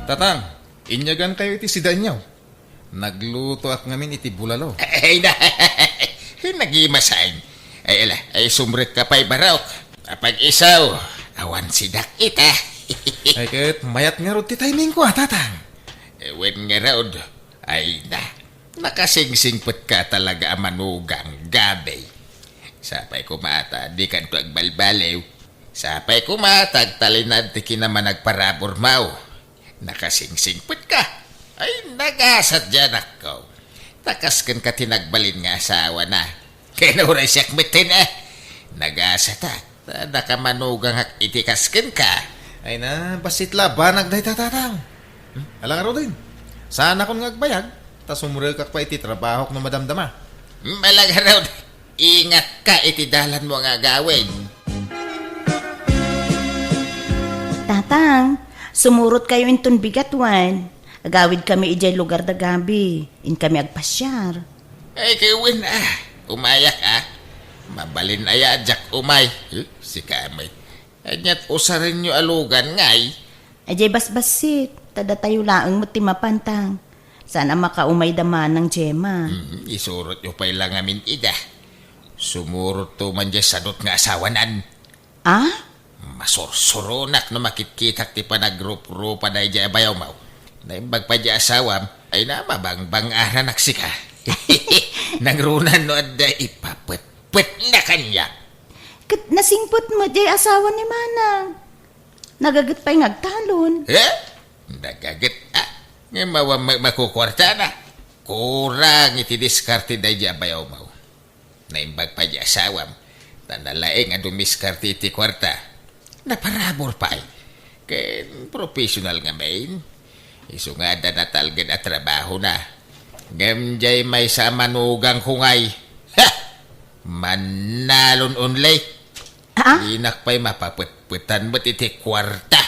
Tatang, inyagan kayo iti si Danyaw. Nagluto ak ngamin iti bulalo. Ay na, nagimasain. Ay ala, ay sumrit ka pa'y barok. Kapag isaw, awan sidak ita. Ay kahit mayat nga rod ti timing ko tatang. Ewan nga raod, ay na, nakasingsingpot ka talaga manugang gabi. Sapay kumata, di kanto agbalbalew. Sapay kumatag, talinad ti kinaman nagparabor mau. Nakasingsingpot ka. Ay, nagasat dyan ako. Takaskan ka tinagbalin nga asawa na. Kaya nauray siyak mitin Nagasat nakamanugang hak itikaskan ka. Ay na, basit labanag dahi tatang. Alang araw din. Sana kung ngagbayag, tas umuril kak pa iti trabaho na madamdama. Malaga raw, ingat ka iti dalan mo nga gawin. Tatang, sumurot kayo inton bigatwan. Agawid kami ijay lugar da gabi. In kami agpasyar. Ay, kawin umayak Mabalin aya jak umay. Si kamay. Anyat usarin nyo alugan ngay. Ajay basbasit. Tada tayo laang mo timapantang. Sana makaumay daman ng Gemma. Isurot nyo pa'y lang amin ida. Sumurot to man dyan sadot nga asawanan. Ah? Masursurunak na makitkitak ti panagrup-rupa na dyan bayaw mau. Naimbag pa dyan asawam ay na mabangbang aranak sika. Nangrunan no adda ipapet na kanya. Kat nasingpot mo jay asawa ni Manang. Nagagat pa'y ngagtalon. Nagagat nga makukwarta na. Kurang iti diskarte na dyan bayaw mau. Naimbag pa dyan asawam. Tanalaeng nga dumiskarte iti kwarta. Naparabor pa ay. Kaya professional nga main. Iso nga da natalgan at trabaho na. Gamjay may sa manugang kungay. Ha! Manalon unlay. Inak pa'y mapaputputan mo't iti kwarta.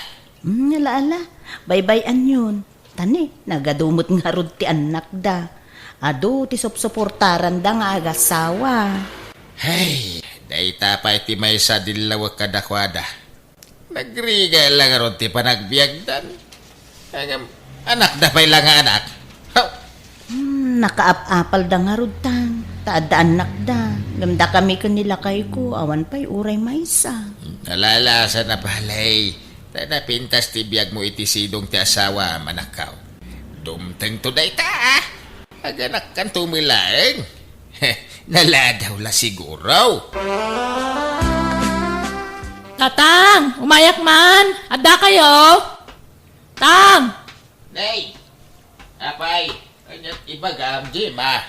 Alaala. Baybayan yun. Tani, nagadumot nga rod ti anak da. Ado, ti supsuportaran da nga agasawa. Hey, dayta pa iti may sa dilawag kadakwada. Nagriga lang ron ti panagbiagdan. Anak da pa'y lang anak. Nakaap-apal da nga rod tang. Taada anak da. Gamda kami kanila kay ko. Awan pa'y uray maysa. Nalalasa na palay. Pintas ti biyag mo iti sidong ti asawa manakaw. Dumteng to dayta Aganak kan tumilaeng. Naladaw la siguro. Tatang, umayak man. Adda kayo. Tang. Nay, apay, kanyat ibagam, Jima.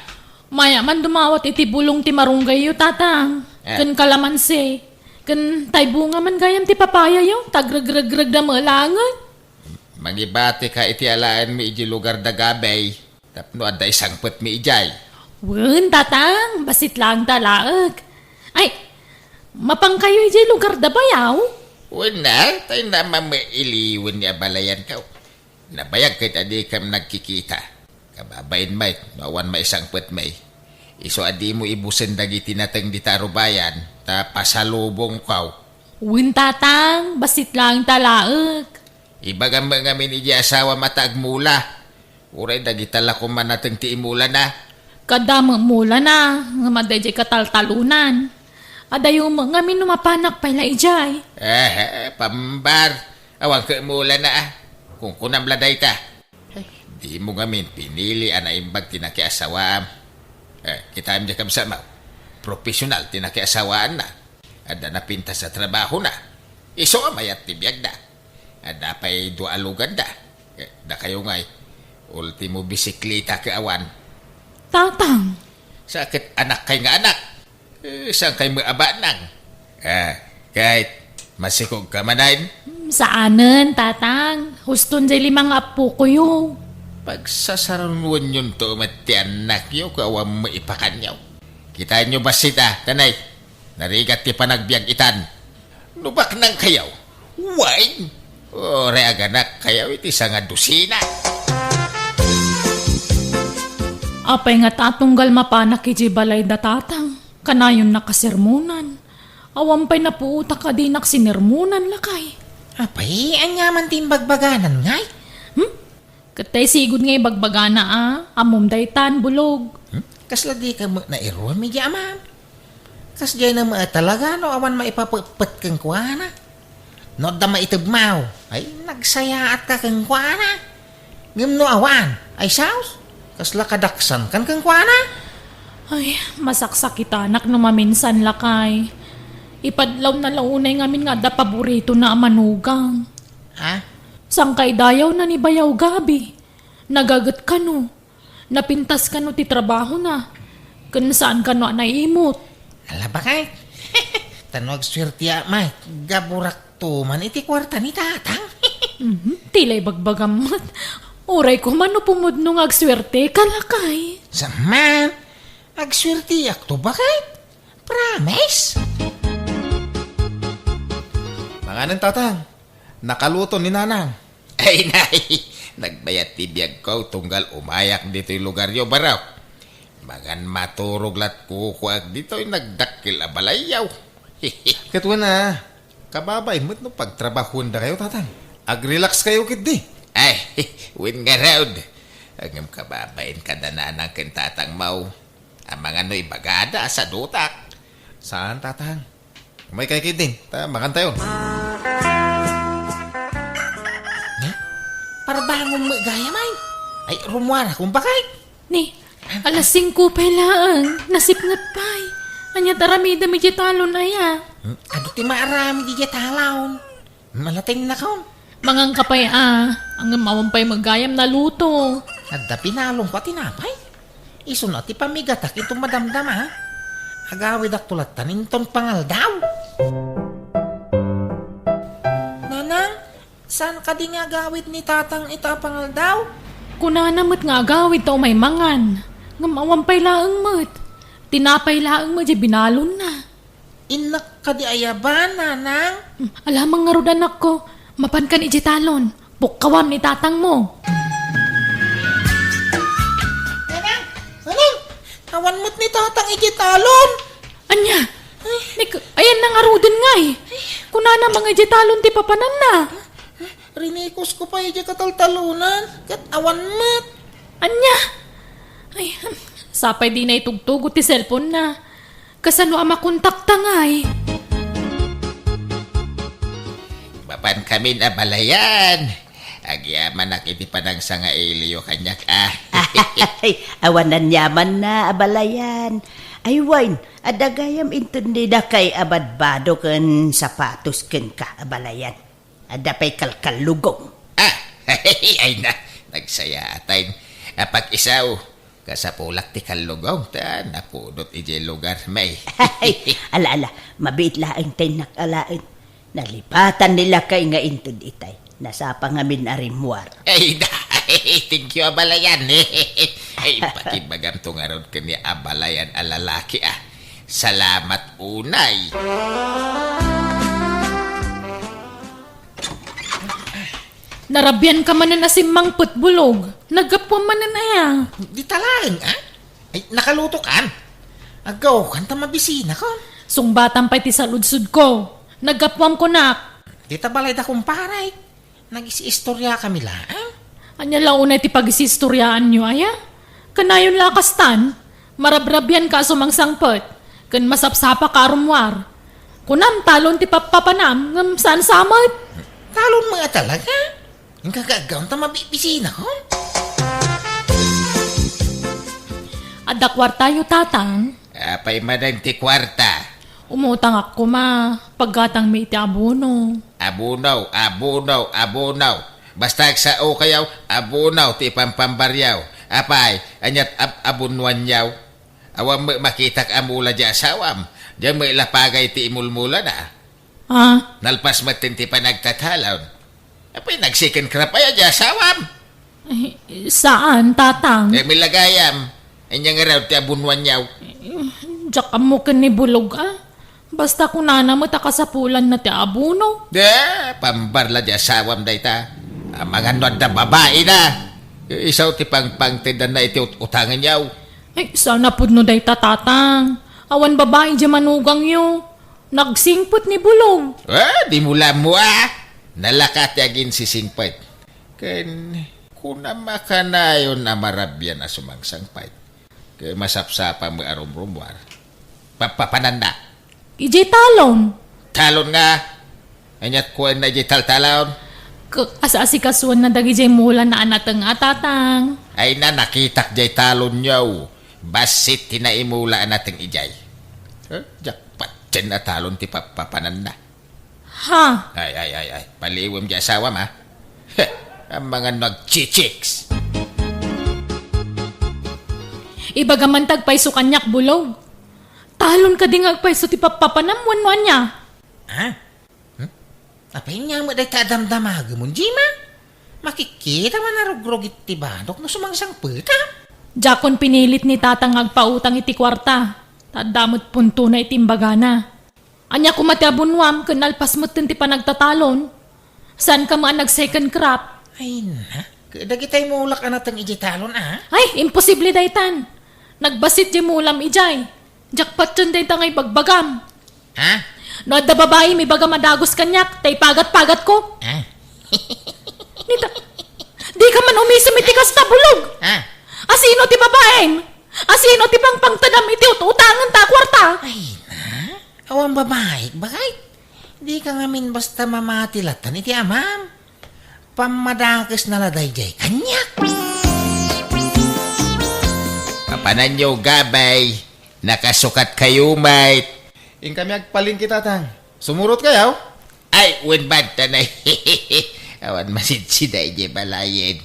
Maya man dumawat iti bulong ti marunggay yu, tatang. Kan kalamansi. Kan tay bunga man gayam ti papaya yu. Tagrag-rag-rag da malangan. Mangibati ka iti alaan mi iji lugar da gabay. Tapno adda isang put mi ijay. Wen, tatang. Basit lang talaag. Ay, mapang kayo iji lugar da bayaw? Wen na, tayo naman may iliwan niya balayan ka. Nabayag kahit adi kam nagkikita. Kababayin may, nawan may isang put may. Iso adi mo ibusin dagi tinatang di tarubayan. Ta pasalubong kaw. Wen, tatang. Basit lang talaag. Ibagang mga miniji asawa matagmula. Uray dagitala ko man nating ti imula na. Kadam mula na. Nga madayjay kataltalunan. Adayo mga minumapanak pala ijay. Pambar. Awang ka imula na Kung kunamladay ka. Di mo ngamin pinili anaimbag tinakiasawam. Kita am jakam sama. Profesional tinakiasawaan na. Ada na pintas sa trabaho na. Iso amayat tibiyag na. Ada pa'y dualugan da. Da kayo ngay. Ultimo bisikleta ka awan. Tatang. Sakit anak kay nga anak. Saan kay maaba nang? Kahit masikog ka manayin. Saanan, tatang? Huston jay limang apo ko yo. Pagsasarunwan yun to mati anak yo kawang maipakan nyo. Kitain nyo ba sita, tanay? Narigat ti panagbiag itan. Nubak nang kayaw. Wine. Ore aganak kayaw iti nga dusina. Apay nga tatunggal mapanak iji balay da tatang. Kanayon nakasermunan. Awampay na puuta ka di naksinirmunan lakay. Apay, anyaman tin bagbaganan ngay. Katay sigod nga ibagbaga na amom daytan bulog. Kasla di ka mo na iruan mi diya, ma'am. Kas diya na mga talaga, no, awan maipapagpat kang kuwana. No, da maitagmaw. Ay, nagsayaat ka kang kuwana. Ngam no awan. Ay, saus. Kasla kadaksan kan kang kuwana. Ay, masaksak kita anak no maminsan lakay. Ipadlaw na launay ngamin nga da paborito na manugang. Ha? Sangkay dayaw na ni bayaw gabi. Nagagat ka no. Napintas ka no ti trabaho na. Kan saan ka no naimot. Ala ba kay? Tanwag swerte may. Gaburak to man iti kwarta ni tatang. Tilay bagbagamot. Oray ko man no pumudno nga agswerte kalakay. Sama. Agswerte to ba kay? Promise? Manganan tatang, nakaluto ni nanang. Ay, nay. Nagbayat ti biyag ko tunggal umayak dito yung lugar yo baraw. Magan maturog lat kukuag dito yung nagdakil abalayaw. Katwa na, kababay mo't no pagtrabahon da kayo tatang. Ag-relax kayo kit di. Ay, win nga raud. Ang kababain kada na ng kintatang mau. Ang mga no'y bagada sa dutak. Saan tatang? May kay kit din, makan tayo. Para bangong magaya may. Ay, rumwara kung bakit. Ni, alas 5 pa lang. Nasipngat pa'y. Anya taramida mi talon na ya. Ado ti maarami di talaw. Malating na kaon. Mangang kapay ang mawampay magayam na luto. Adda pinalong ko tinapay. Iso na ti pamigatak itong madamdam ha. Agawid ak tulat taninton pangal daw. Nanang, saan ka di nga agawid ni tatang itapangal daw? Kuna namot nga agawid to may mangan. Nga mawampay laang mat. Tinapay laang mat di binalon na. Inak ka di ayaban, nanang. Alamang nga rod anak ko. Mapan ka ni Jitalon. Pukkawam ni tatang mo. Nanang, awan mo't ni tatang igitalon. Anya? Ayan na nga rodin nga eh. Kuna na mga Jitalon ti papanan na. Rinikos ko pa iya kataltalunan. Kat awan mo't. Anya? Ay, sapay di na itugtugot ti cellphone na. Kasano ama kontakta nga eh. Bapan kami na balayan. Agyaman na kiti panang sa nga iliyo kanyak Ay, awanan yaman na abalayan. Ay, wine, adagayam intundi da kay abadbado ken sapatos ken ka abalayan. Adapay kalkalugong. Ay na, nagsaya atay. Pag isaw, kasapulak ti kalugong, ta napudot ije lugar may. Ay, ala, mabit laing tay nakalain. Nalipatan nila kay nga intud itay. Nasa pangamin arimwar. Ay na, thank you abalayan. Ay, pakibagam to nga ron kani abalayan alalaki Salamat unay. Narabyan ka man na simang putbulog. Nagapwa man na ya. Di talaing Ay, nakaluto kan. Agaw, kan ta mabisina ko. Sungbatan pa ti saludsud ko. Nagapwam ko nak. Di ta balay da kumparay. Nag-istorya kami lang. Anya launay ti pag-isistoryaan nyo aya? Kanayon lakastan. Marabrabyan ka sumang sangpot. Kan masapsapa ka rumwar. Kunam talon ti papapanam ngam saan samot. Talon mga talaga. Yung kagagaw ta mabibisina ko. Ada kwarta yu tatang. Apay madang ti kwarta. Umutang ako ma. Paggatang may iti abono. Abunaw. Basta sa o kayaw, abunaw ti pampambaryaw. Apay, anyat abunwan yaw. Awam makitak amula di asawam. Diyan may lapagay ti imulmula na. Nalpas matin ti panagtatalaw. Apay, nagsikin krapaya di asawam. Saan tatang? May lagayam. Anyang raw ti abunwan yaw. Diyak mo ka ni bulog Basta kung nanamot akasapulan na ti abuno. Pambarla di asawam day ta. Mga nod na babae na. Isaw ti pangtindan na iti utangan yaw. Ay, sana pud no day tatang. Awan babae di manugang yo. Nagsingpot ni bulog. Di mula mo Nalakat yagin si singpet. Ken, kung makanayon na marabyan na sumangsangpay. Kaya masapsapa mo arum-rumwar. Papananda. Ijay talon. Talon nga. Anyat ko na ijay talon. Asa-asikasuan na dagijay mula na anatang atatang. Ay na nakitak jay talon nyaw. Basit tinaimula nating ijay. Jakpat dyan na talon ti papananda. Ha? Ay. Paliwim di asawa ma. Ang mga nagchichiks. Ibagaman tagpaiso kanyak bulog. Talon ka ding agpaiso ti papanamwan niya. Ha? Apay niya mo day kadamdamag mo, Jima? Makikita man narugrog iti badok no sumangsangpet, ha? Jakon pinilit ni tatang agpautang iti kwarta. Tadamot punto na itimbaga na. Anya kumatyabunwam kanalpas mo ti panagtatalon. Saan ka maan nag-second crop? Ay na, kada kita'y mulak ka natang ijitalon, ha? Ay, imposible daytan. Nagbasit di mulam ijay. Jakpat dyan daytan ngay bagbagam. Ha? No, da babae may baga madagos kanyak, tay pagat-pagat ko. Ha? Nita, di ka man umisim iti kas na bulog. Ha? Asino ti babaeng? Asino ti pangtadam iti utangan ta kwarta? Ay na, awang babae, bakit? Di ka ngamin basta mamatilatan iti amam. Pamadakas na laday jay kanyak. Papanan nyo gabay. Nakasukat kayo mate. In kami agpaling kita, tang. Sumurot kayaw? Ay, unbad tanay. Awan masidsiday di balayin.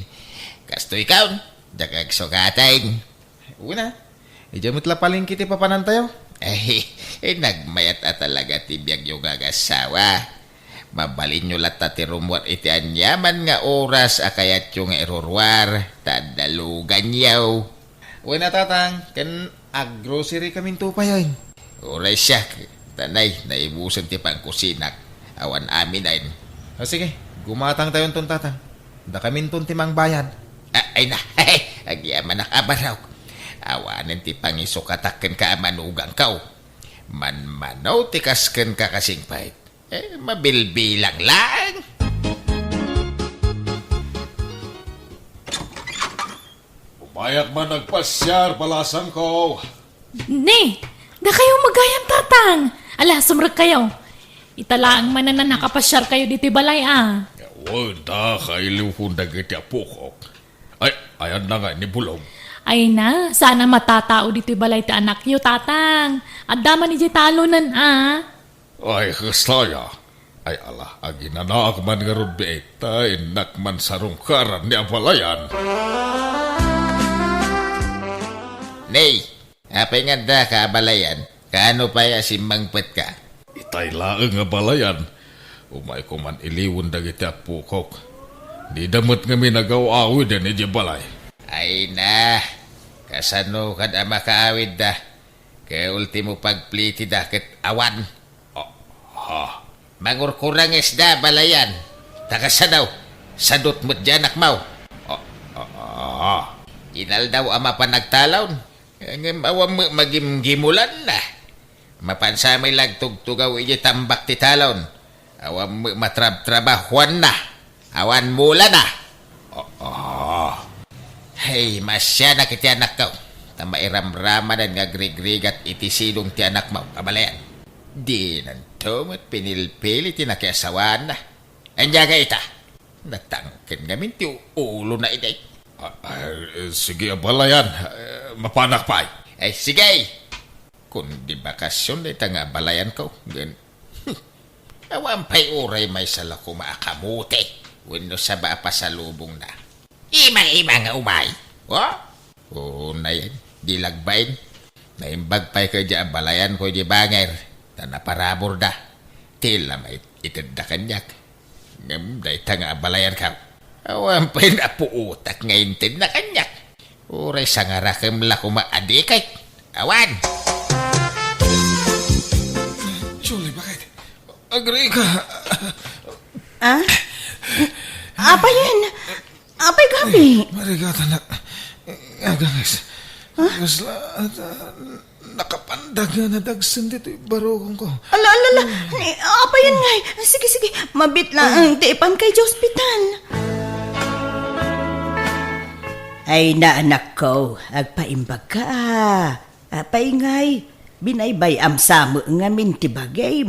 Kasto ikaw, dakag sukatain. Una, ijamot la paling kiti papanan tayo. Ay, nagmayat at talaga tibiyag yung gagasawa. Mabalin nyo lata ti rumwar iti anyaman nga oras akayat yung erorwar. Tadalugan yaw. Una, tatang, kan ag-grocery kaming tupayoy. Oray siya, tanay, naibusan ti pangkusinak. Awan amin ay. O sige, gumatang tayo ton tatang. Da kamin ton timang bayad. Ay na, agyaman nakabaraw. Awanan ti pangisukataken ka manugang kaw. Manmanaw ti kasken ka kasing pahit. Mabilbilang lang. Umayak man nagpasyar, balasan ko. Ne, da kayo magayam tatang. Ala, sumrag kayo. Italaang man na nakapasyar kayo dito balay ah. Wala, kailiw dagiti apukok. Ay, ayan na nga ni Bulog. Ay na, sana matatao dito balay ti anak yo tatang. At daman ni talonan ah. Ay, kastaya. Ay, ala, aginanak man nga ron beeta, inak man sarungkaran ni Abalayan. Nay, apay nga da ka abalayan. Kaano pa ya simbangpet ka? Itay laeng nga Balayan. Umay ko man iliwon dagiti apukok. Di damot nga minagaw-awid yan ni balay. Ay na, kasano kad ama kaawid da. Kaya ultimo pagpliti da ket awan. Mangurkurang isda balayan. Takasanaw, sadot mo't dyan akmaw. Inal daw ama pa nagtalaw. Ngem awam magimgimulan na. Mapansamay lagtugtugaw iji tambak ti talon. Awam matrab-trabahuan na. Awan mula na. Hey, masya na kiti anak kaw. Tamairam-rama na nga grigrigat iti silong ti anak mo. Kabalayan. Di nantomot pinilpili ti nakiasawan na. Anya ka ita. Natangkin ngamin ti ulo na iday. Sige, Balayan. Mapanak pa. Ay, sige. Kung di bakasyon na nga balayan ko. Gan. Awan pa'y uray may sala ko maakamuti. Wano sa ba pasalubong na. Ima-ima nga umay. Oo na yan. Di lagbayin. Naimbag pa'y ka dyan balayan ko di banger. Tanaparabor da. Tila may itid da kanyak. Ngam day nga balayan ka. Awan pa'y napuutak ngayon tin na kanyak. Uray sa nga rakam la ko maadikay. Awan! Julie, bakit? Agree ka. Ah? Apa yan? Apay gabi? Marigata na. Agagas. Gasla at nakapandag na nadagsan dito yung barokong ko. Ala. Apa yan ngay? Sige. Mabit lang. Taipan kay hospital. Ay na anak ko, agpaimbag ka Paingay, binaybay am samo ngamin ti bagay.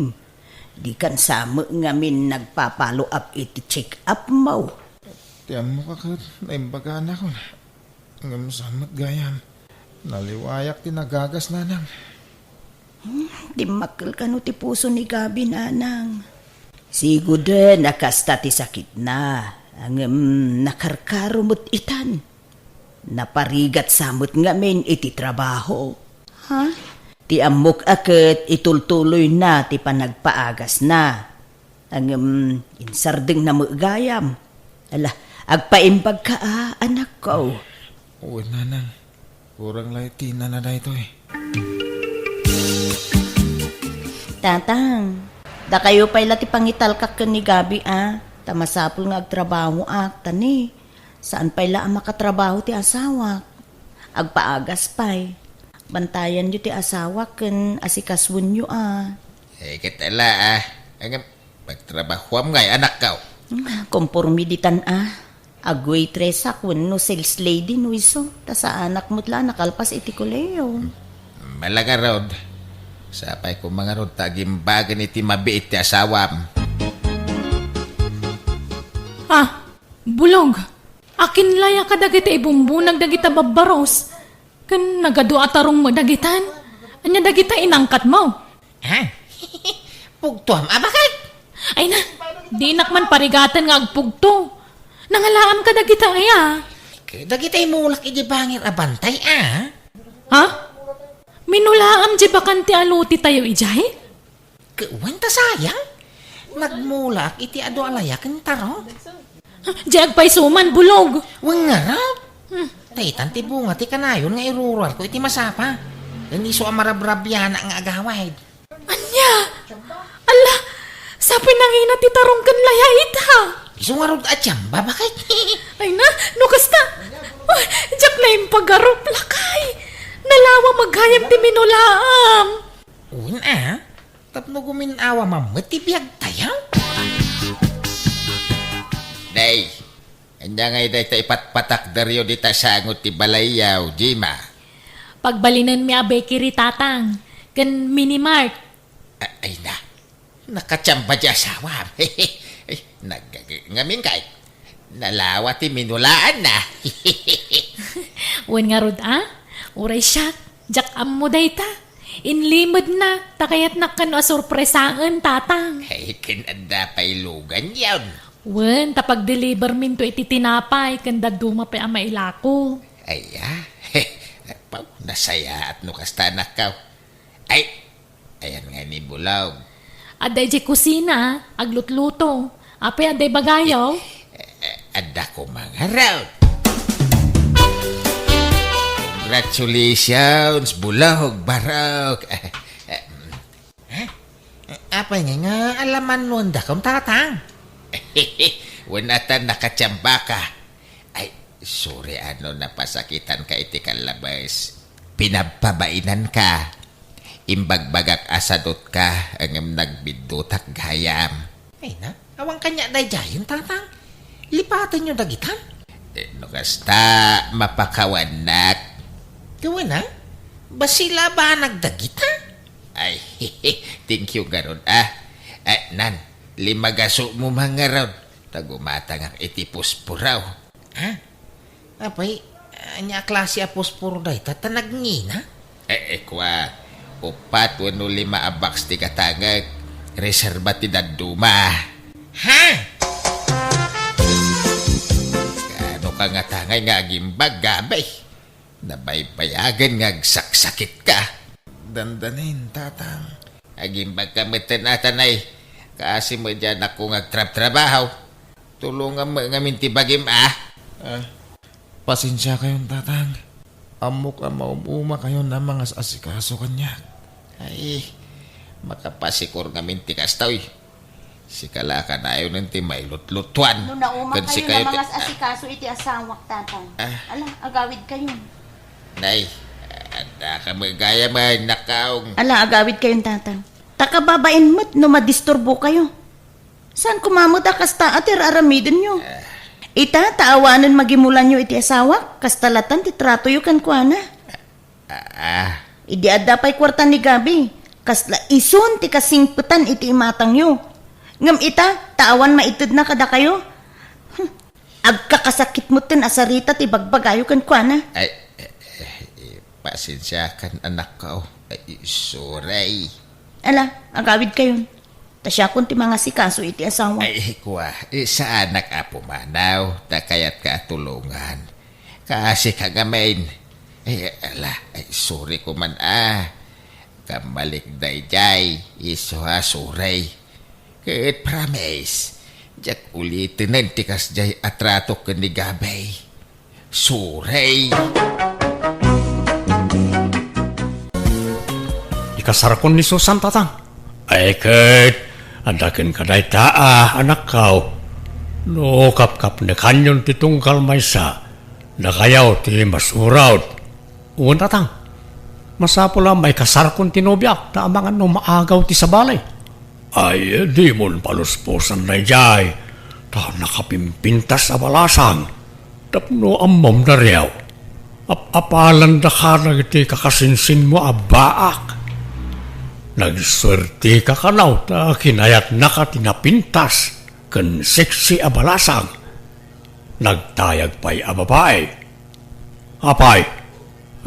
Di kan samo ngamin nagpapalo up iti check up mo. Tiyan mo ka kat, naimbagaan ako na. Ngam samat gayam. Naliwayak tinagagas na nang. Di makil ka no ti puso ni Gabi nanang. Sigud nakasta ti sakit na. Ang nakarkarumot itan. Naparigat samot ngamin iti trabaho. Ha? Ti amok aket itultuloy na ti panagpaagas na. Ang insardeng na magayam. Ala, agpaimbag ka anak ko. Uy, nanang. Kurang laiti na na ito eh. Tatang, da kayo pala ti pangitalkak ka ni Gabi Tamasapol nga agtrabaho tani. Saan pala ang makatrabaho ti asawa? Agpaagas pa'y. Bantayan nyo ti asawa ken asikaswon nyo Katala Ang pagtrabaho ngay anak ka. Kompormiditan Agwaitress akwen no sales lady no iso. Ta sa anak mo't nakalpas iti koleo. Malaga rod. Sapay ko mga rod tagimbagan iti mabiit ti asawam. Bulog. Akin laya ka dagiti ibumbunag dagita babbaros. Kan nagadu atarong mo dagitan. Anya dagita inangkat mo. Ha? Pugtuam, bakit? Ay na, di man parigatan nga agpugto. Nangalaam ka dagita Dagitay mulak iji bangir abantay Ha? Minulaam di bakanti aluti tayo ijay? Kuwan ta sayang. Nagmulak iti ado alayakan taro. Diag pa'y suman, bulog. Wang nga raw. Taytan ti bunga ti kanayon nga irurar ko iti masapa. Ganiso ang marabrabyan ang agawid. Anya? Ala, sa pinangina ti tarong kan layait Iso nga rod at yamba, bakit? Ay na, nukasta. Diyak na yung pag-arup lakay. Nalawa maghayam ti minulaam. Uwin tapno guminawa mamatibiyag tayo. Day, anya ngay day ta ipatpatak daryo di ta sangot ti balayaw, Jima. Pagbalinan mi abe kiri tatang. Kan minimart. Ay na, nakachamba di asawa. Ngamin kay, nalawa ti minulaan na. Uwan nga rod Uray siya, jak mo day ta. Inlimod na, takayat na kano asurpresaan tatang. Ay, kinanda pa'y lugan yun. Wen, tapag deliver min to iti tinapay, kanda duma pa ang mailako. Ay, pao, nasaya at nukasta na ka. Ay, ayan nga ni Bulaw. Aday di kusina, aglutluto. Apay aday bagayaw. Ada ko mga raw. Congratulations, Bulawg, Barok. Apay nga alaman nun da kong tatang. Wanatan nakachamba ka. Ay, sorry napasakitan ka iti kalabas. Pinapabainan ka. Imbagbagak asadot ka ang nagbidutak gayam. Ay na, awang kanya day jayon tatang. Lipatan nyo dagitan. Nukasta mapakawanak. Gawin basila ba nagdagita? Ay, thank you garon Nan, limagaso mo mga raw. Tagumatang ang itipuspuraw. Apay, anya klase aposporo day tatanagnina? Kwa, upat wano 5 abaks ti katangag. Reserva ti daduma. Ha? Kano ka nga tangay nga agimbag gabay. Nabaybayagan nga agsaksakit ka. Dandanin, tatang. Agimbag ka matanatan ay. Kasi mo dyan ako ngagtrab-trabaho. Tulungan mo nga mintibagim Pasensya kayong tatang. Amok ang maumuma kayo na mga asikaso kanya. Ay, makapasikur nga mintikas taoy. Si Kalaka na ayaw ng timay lutlutuan. No nauma Kansi kayo na ti- mga asikaso iti asawak tatang. Ala, agawid kayo. Nay, ada ka magaya man nakaong. Ala, agawid kayong tatang. Takababain mo't no madisturbo kayo. Saan kumamot akasta atir aramidin nyo? Ita, taawanan magimulan nyo iti asawa, kastalatan ti trato yu kan kuana. Idi adda pa'y kwarta ni Gabi, kasla isun ti kasingputan iti imatang nyo. Ngam ita, taawan maitid na kada kayo. Agkakasakit mo tin asarita ti bagbagayo kan kuana. Pasensya kan anak ko. Sorry. Ala, agawid kayon. Tasya kun ti mga sikaso iti asawa. Sa anak apo manaw, takayat ka tulungan. Kasi kagamin. Sorry ko man Kamalik dayjay, sorry. Kahit promise, jak ulitin ng tikas jay atrato ka ni Gabay. Sorry. Ikasarakon ni Susan tatang. Ay ket, adakin kaday anak kau. No kap na kanyon ti tungkal maysa. Nakayaw ti masurawd. Uwan tatang. Masapula may kasarakon ti nobyak ta amangan no maagaw ti sabalay. Ay, di mon paluspusan na jay. Ta nakapimpintas sa balasang. Tapno amom na riyaw. Apalan da ka na iti kakasinsin mo abaak. Nagswerte ka kanaw ta kinayat na ka tinapintas kan seksi abalasang. Nagtayag pa'y ababay. Apay,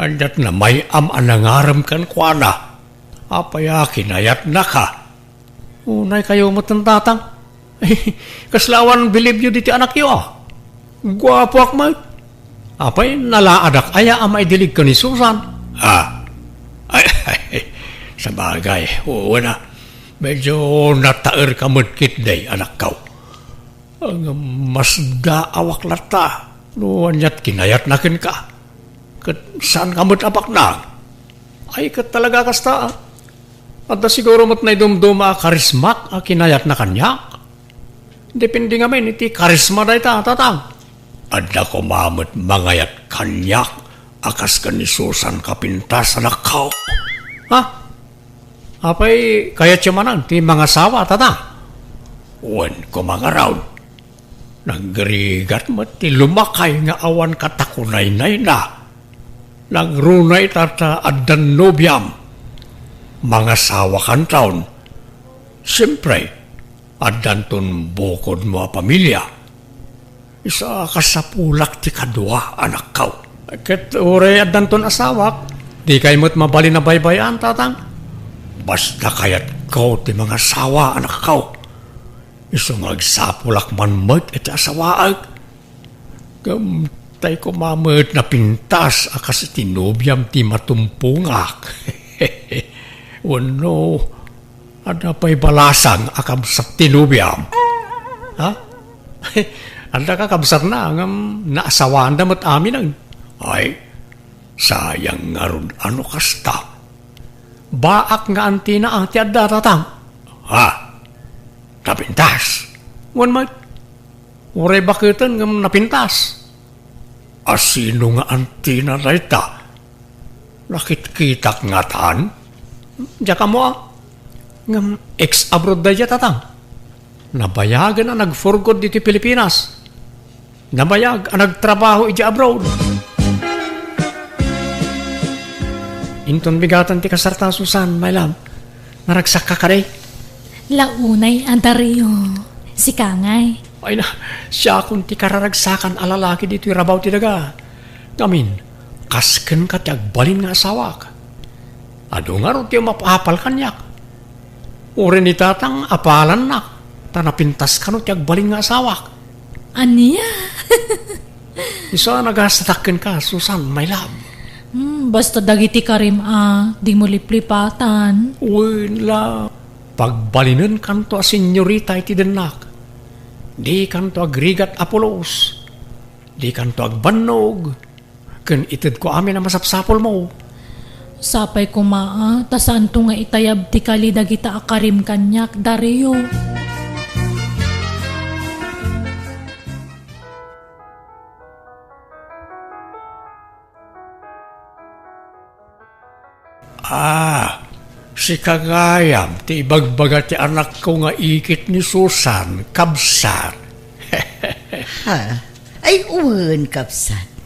andat na may anangaram kan kuana. Apay kinayat na ka. Unay kayo matantatang. Kaslawan believe you diti anak yo. Guwapo akmay. Apay nalaadak aya amay dilig ka ni Susan. Sa bagay, na. Medyo nataer ka mudkit day, anak kau. Ang mas daawak lata. Noon yat kinayat nakin ka. Saan ka apak na? Ay, talaga kasta. At siguro mo't na idumduma karismak kinayat na kanyak. Depende nga men, iti karisma da ita, tatang. Adda ko mamot mangayat kanyak akas ka ni Susan kapintas anak kau. Apay, kaya tiyamanang ti mga sawa, tatang. Uwan ko mga raon. Naggarigat mo ti lumakay nga awan katakunay-nay na. Nagrunay tata addan nobyam. Mga sawa kan taon. Siyempre, addan ton bukod mo a pamilya. Isa kasapulak ti kadwa, anak kau. Ket ure addan ton asawak, di kay mo't mabali na baybayan, tatang. Basta kayat kau ti mga sawa, anak kau. Isang agsapulak man mag iti asawaag. Gamtay ko mamad na pintas akas iti nobyam ti matumpungak. Wano, ada pa'y balasang akabsat ti nobyam. Anda kakabsat na ngam naasawaan damat amin ang. Ay, sayang nga ron ano kasta. Baak nga antina ang ti adda tatang. Napintas. Wan mat. Uray bakitan ngam napintas. Asino nga antina rayta? Nakit-kitak nga taan? Diya ka mo ngam ex-abroad da diya tatang. Nabayagan na nag-forgod dito Pilipinas. Nabayag ang nagtrabaho iti abroad. Inton bigatan ti kasarta Susan, my love. Naragsak ka kare. Launay, Antario. Si Kangay. Ay na, siya kung ti kararagsakan alalaki dito irabaw ti daga. Ngamin, kasken ka ti agbalin nga asawak. Ado nga ron ti mapapal kanyak. Uri ni tatang apalan na. Tanapintas ka no ti agbalin nga asawak. Aniya? Isa nagasatakin ka, Susan, my love. Basta dagiti karim di mo liplipatan. Wala. Pagbalinan kanto a senyorita iti denak. Di kanto agrigat Apolos. Di kanto agbannog. Ken ited ko amin na masapsapol mo. Sapay ko tasan to nga itayab ti kali dagita akarim kanyak, Dario. Si Kagayam, ti ibagbaga ti anak ko nga ikit ni Susan, kabsat. Ay, uwan kapsan.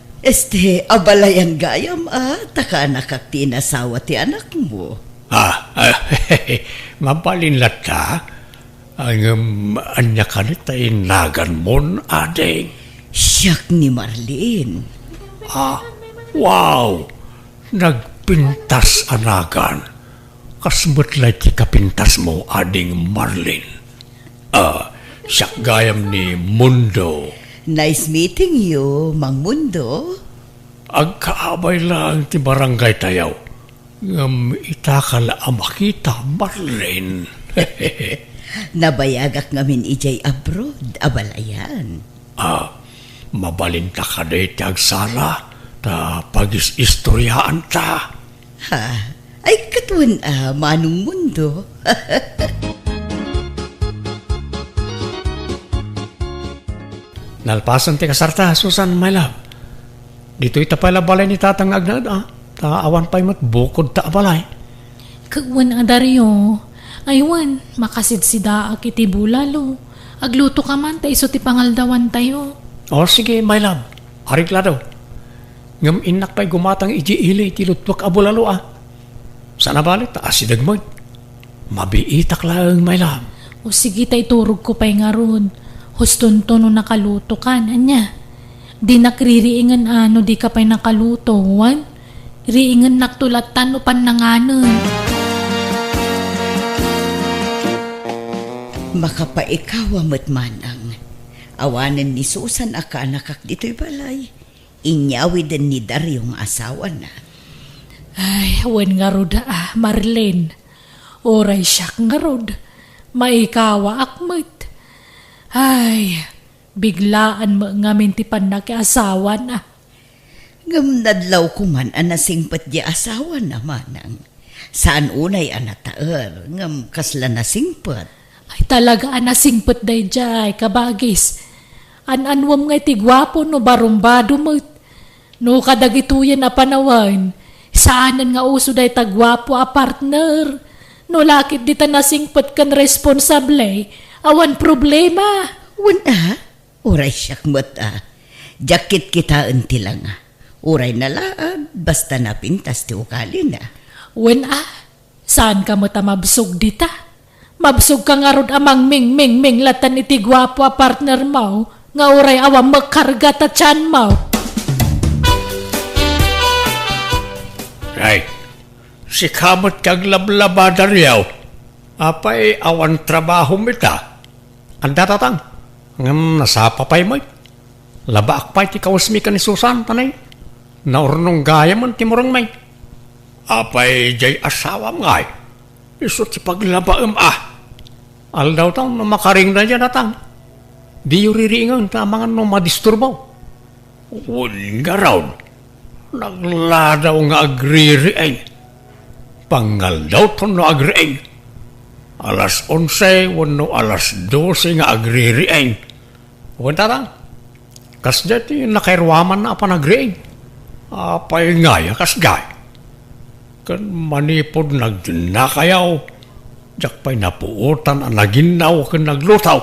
Abalayan gayam taka nakak tinasawa ti anak mo. Mabalinlat ka. Ang anya ka nita inagan mon, ading. Siyak ni Marlene. Wow! Nagpintas anagan. Kasmutlay ti kapintas mo, ading Marlene. Siyak gayam ni Mundo. Nice meeting you, Mang Mundo. Agkaabay lang ti barangay tayaw. Itakala makita, Marlene. Nabayagak ngamin ijay abroad, abalayan. Mabalin ta ka na iti agsala, ta pag-istoryaan ta. Ay, katuan Manong Mundo. Nalpasan ti kasarta, Susan, my love. Dito ita pala balay ni Tatang Agnad, ta awan pa'y matbukod ta balay. Kagwan adaryo. Aywan, makasidsida iti bulalo. Agluto ka man, ta iso ti pangaldawan tayo. Sige, my love. Arigla daw. Ngam inak pa'y gumatang ili ti lutwak abulalo, Sana balik ta asidagmag. Mabiitak lang, my love. O sige, tay turog ko pa'y nga ron. Huston-to no nakaluto kan, anya. Di nakririingan di ka pa'y nakaluto, wan. Riingan naktulatan o pananganan. Makapaikaw amat manang. Awanan ni Susan aka nakak dito'y balay. Inyawidan ni Daryong asawa na. Ay, wan nga rod Marlene. Oray siyak nga rod. Maikawa akmat. Ay, biglaan mo ngamin ti panakiasawa na. Ngam nadlaw ko man anasingpat di asawa na manang. Saan unay anataer, ngam kasla nasingpat. Ay talaga anasingpet day jay, kabagis. Anwam nga iti gwapo no barumbado mo. No kadagituyan na panawan. Saanan nga uso day tagwapo a partner. No lakit di ta nasingpet kan responsable. Awan problema. Wan uray siyak mat Jakit kita enti lang Uray na laag, basta napintas ti ukali na. Wan saan ka mo ta mabsog dita? Mabsog ka nga rod amang ming latan iti gwapo a partner mo, nga uray awang magkarga ta tiyan mo. Right. Si kamot kag lablabada riyaw. Apay awan trabaho mita. Anda tatang. Ngam nasapa pa'y may. Labaak pa'y ti kawasmi ka ni Susan, tanay. Naurnong gaya man timurang may. Apay jay asawa ngay. Iso ti paglabaam Aldaw tang makaring na dyan atang. Di yung ririingan ta mga no madisturbo. Wun nga raw. Nagladaw nga agririing. Pangal daw to no agriing. Alas 11, wano alas 12 nga agririing. Wun tatang. Kas dati nakairwaman na apa nagriing. Apay ngaya kas gay. Kan manipod nagdinakayaw. Jak pa'y napuutan ang naginaw kan naglutaw.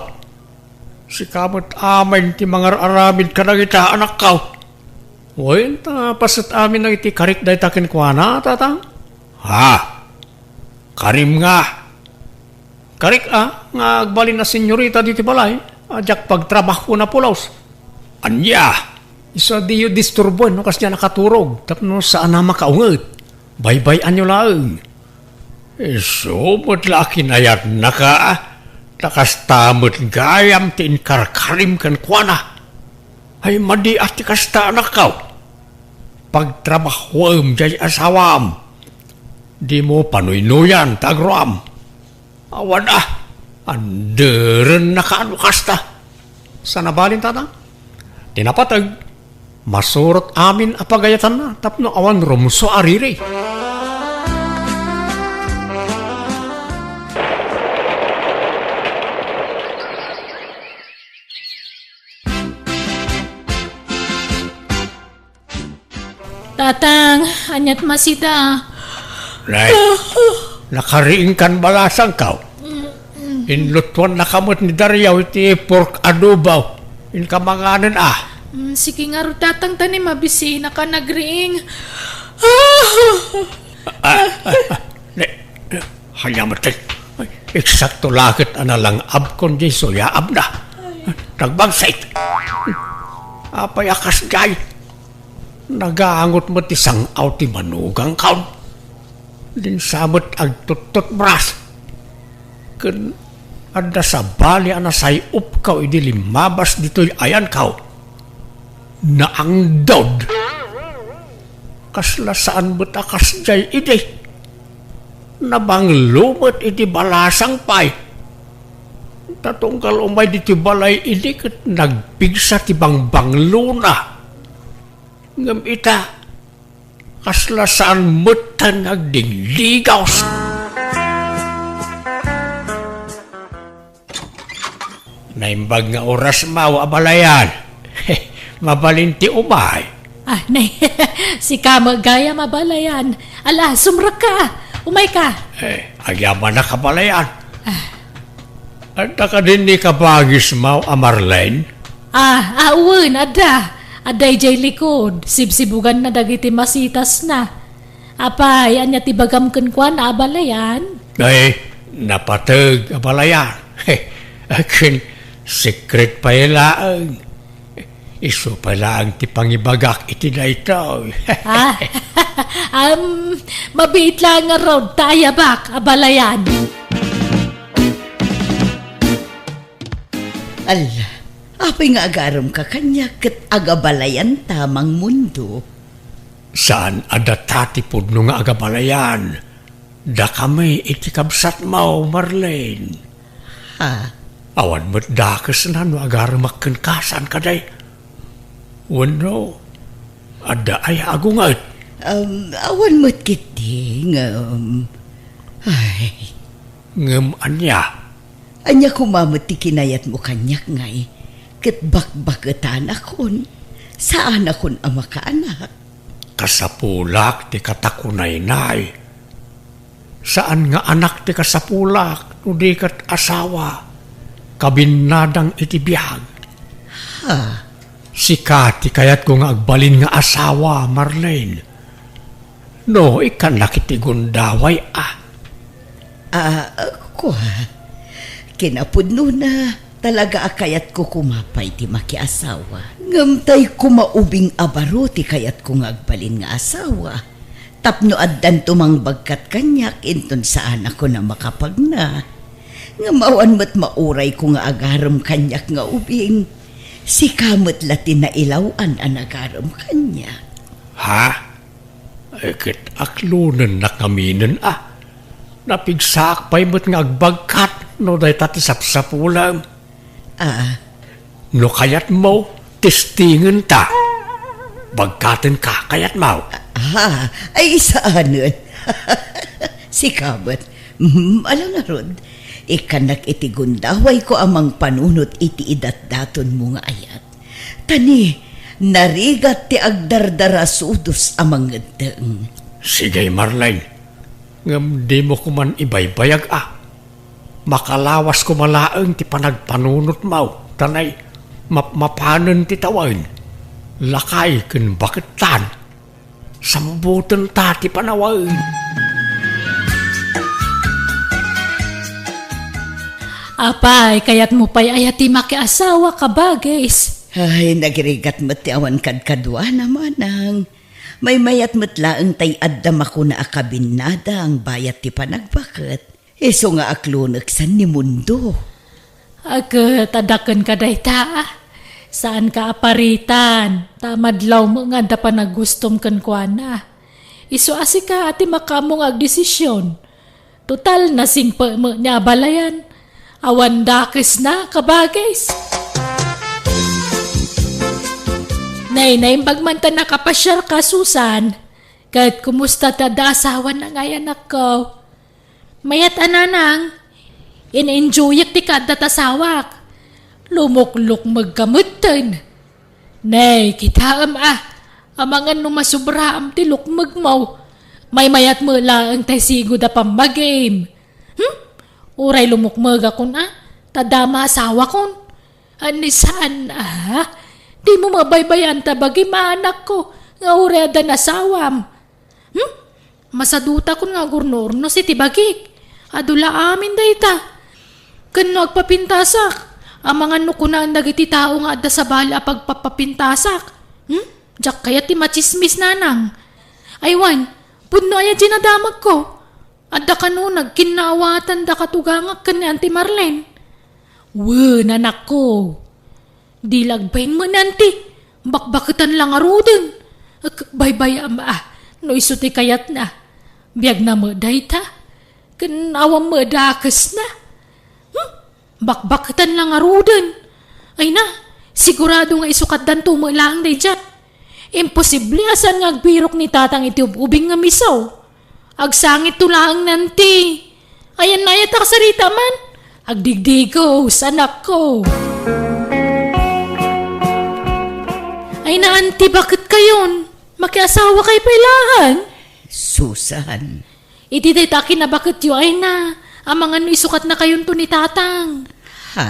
Si kamot amin ti mga aramid ka nagita anak kaw. Wain ta pasat amin na iti karik day takin kwa na tatang. Karim nga. Karik nga agbalin na senyorita diti balay. Jak pagtrabaho na pulaws. Anya. Isa di yung disturbo no kas niya nakaturog. Tapno saan na makaungat. Bye-bye anyo lang. So, laki na yan nakastamot gayam tin karkarim kan kuana. Ay madi at kasta anak kau. Pagtrabahwam jay asawam. Di mo panuinuyan tagram. Awan Anderen nakaano kasta. Sana balin tatang? Tinapatag. Masurot amin apagayatan na. Tapno awan rumso ariri. Tatang, anyat masida. Right. Nakariing kan balasang kau. Inlutuan na kamot ni Daryaw iti pork adobaw. In kamanganan Sige nga ro tatang tani mabisina ka nagriing. Hanya matay. Eksakto lakit lang abkon di soya abna. Nagbagsait. Apay akas gay. Nagaangot mo tisang ti manugang kaon. Din sabot ag tutot bras. Kun ada sa bali anasay upkaw idi limabas dito'y ayan kaw. Na ang dod. Kasla saan ba't akas jay idi? Nabang lumot iti balasang pay. Tatungkal umay diti balay ini ket nagpigsa ti bangbanglo na. Ngem ita kasla saan metan nagdingligaws. Naimbag nga oras mau abalayan. Mabalinti umay. Nay, si ka magaya mabalayan. Ala, sumrak ka. Umay ka. Agyaman na kabalayan. At ka din ni kabagis mau Marlene? Awan, ada. Aday jay likod. Sibsibugan na dagiti masitas na. Apay, anya tibagam kenkwan na abalayan? Napatag abalayan. Akin, secret pa ilaang. Iso pala ang tipangibagak iti na ito. Mabit lang nga raw tayabak, abalayan. Ala, apay nga agaram ka kanya ket agabalayan tamang mundo. Saan adatati po nung agabalayan? Da kami iti kabsat mo, Marlene. Awan mo't dakas na no agaram kasan kaday. Wano, ada ay agungat. Awan mo't kiti Ngem anya. Anya kumamot ti kinayat mo kanyak ngay. Ket bakbakatan akon. Saan akon ang makaanak? Kasapulak ti katakunay-nay. Saan nga anak ti kasapulak, udi kat asawa, kabinadang iti biyag. Sikati kayat ko nga agbalin nga asawa, Marlene. No, ikan nakiti gundaway Ako kinapudno na talaga akayat ko kumapay ti makiasawa. Ngamtay kumaubing abaro ti kayat ko nga agbalin nga asawa. Tapno addan tumang bagkat kanyak inton saan ako na makapagna. Ngamawan mo't mauray ko nga agaram kanyak nga ubing. Si kamot latin na ilawan ang nagaram kanya. Ekit aklunan na kaminen Napigsak pa'y mo't nga agbagkat no day tati sapsapulang. No kayat mo, testingin ta. Bagkatin ka kayat mo. Ay isaanon. Si kamot, alam na rod. Ikanak iti gundaway ko amang panunot iti idat-daton mo nga ayat. Tani, narigat ti agdardara sudos amang ngedeng. Sige, Marlene. Ngam di mo kuman ibaybayag Makalawas ko malaang ti panagpanunot mo. Tanay, mapanan ti tawan. Lakay ken baketan. Sambutan ta ti panawan. Apay, kayat mo pa'y ayati makiasawa ka bagais. Ay, nagirigat mo't ti awan kadkadwa naman ang. May mayat mo't laang tay addam ako na akabinada ang bayat ti panagbakat. Iso nga aklunagsan ni mundo. Tadakan ka day ta. Saan ka aparitan? Tamadlaw mo nga da pa nagustom kan kuana. Iso asi ka ati makamong agdesisyon. Total na singpa mo niya balayan. Awan dakis na kabagais. Nay, bagmanta nakapasyar ka, Susan. Kahit kumusta tada asawa na ngay anak ko. Mayat ananang, in-enjoy ti kada tasawak. Lumukluk magkamutan. Nay, kita amangan no masubra am ti lukmag mo. May mayat mo lang tay sigo da pamagame. Uray lumukmag akon tadama asawa kon. Ani saan Di mo mabaybayan ta bagi maanak ko. Nga ureda na sawam. Masaduta ko nga gurnurno si tibagik. Adula amin dayta. Kano agpapintasak. Ang mga nukunaan dagiti tao nga adda sa bala pagpapapintasak. Diyak kaya ti machismis nanang. Aywan, pudno aya ginadamag ko. Adda kano nagkinawatan da katugangak kan ni Auntie Marlene. Nanak ko. Di lagbayin mo nanti. Bakbakitan lang arudin. Baybay ama no isuti kayat na. Biag na mo dayta. Kanawang mo dakas na. Bakbakitan lang arudin. Ay na, sigurado nga isukat dan tumalang day dyan. Imposible asan nga agbirok ni tatang iti ubing nga misaw. Agsangit tulang nanti. Ayan na yatak sarita man. Agdigdigos, anak ko. Ay na, auntie, bakit kayon? Makiasawa kay pailahan? Susan. Iti day takin na bakit yu ay na. Ang mga isukat na kayon to ni tatang. Ha?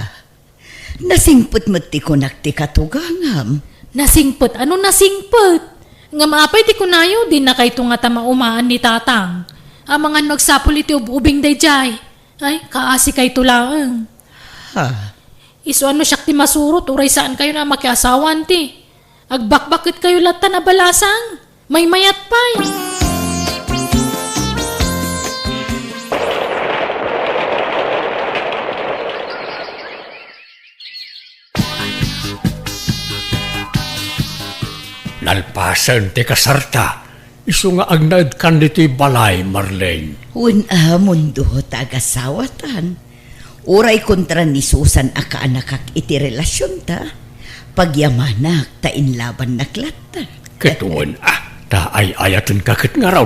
Nasingput mo ti kunak ti katugangam. Nasingput? Ano nasingput? Nga maapay ti kunayo, di na kay nga tamaumaan ni tatang. Ang mga nagsapul iti ubing day jay. Ay, kaasi kay tulaang. Ha? Iso ano siyak ti masurot, uray saan kayo na makiasawan ti. Agbakbakit kayo lata na balasang. May mayat pa'y. Nalpasan ti kasarta. Isu nga agnaid kan dito'y balay, Marlene. Mundo tagasawatan. Uray kontra ni Susan akaanakak iti relasyon ta. Pagyamanak ta inlaban naklata. Ketuon ta ay ayatan kakit nga raw.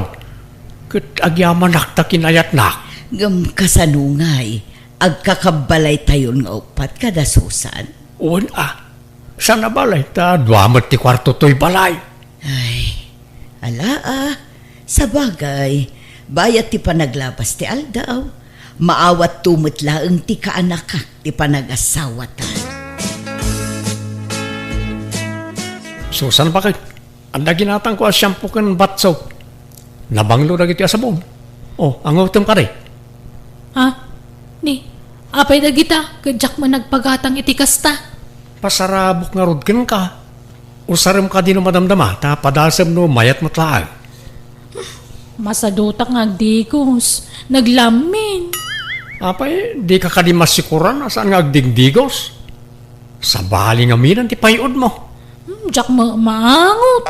Ket agyamanak ta kinayat nak. Gam kasanungay, agkakabalay tayon nga upat kada Susan. Uwan sana balay ta duamat ti kwarto to'y balay. Ay, sa bagay, bayat ti panaglabas ti aldaw, maawat tumot laeng ti kaanakak ti panagasawatan. Susan bakit? Anda ginatang ko asyampo kan batso. Nabanglo na giti asabon. Ang utom ka rin. Ha? Ni, apay na kita, kadyak man nagpagatang iti kasta. Pasarabok nga rodkin ka. Usarim ka din no madamdama, ta padasam no mayat matlaag. Masadutak nga agdigos, naglamin. Apay, di ka kadi masikuran asaan nga agdigdigos. Sa bali nga minan ti payod mo. Diyak maangot.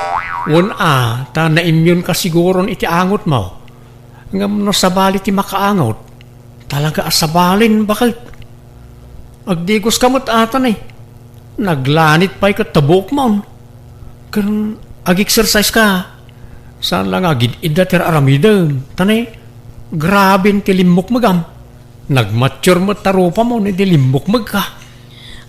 Ta na-immune ka siguro iti angot mo. Ngam no sa bali ti makaangot. Talaga asabalin, bakit? Agdigos kamot atan Naglanit pa'y katabok mo. Kan ag-exercise ka. Saan lang agid-ida ter aramidem. Tanay, grabe ti limok magam. Nagmature mo tarupa mo ni limok mag ka.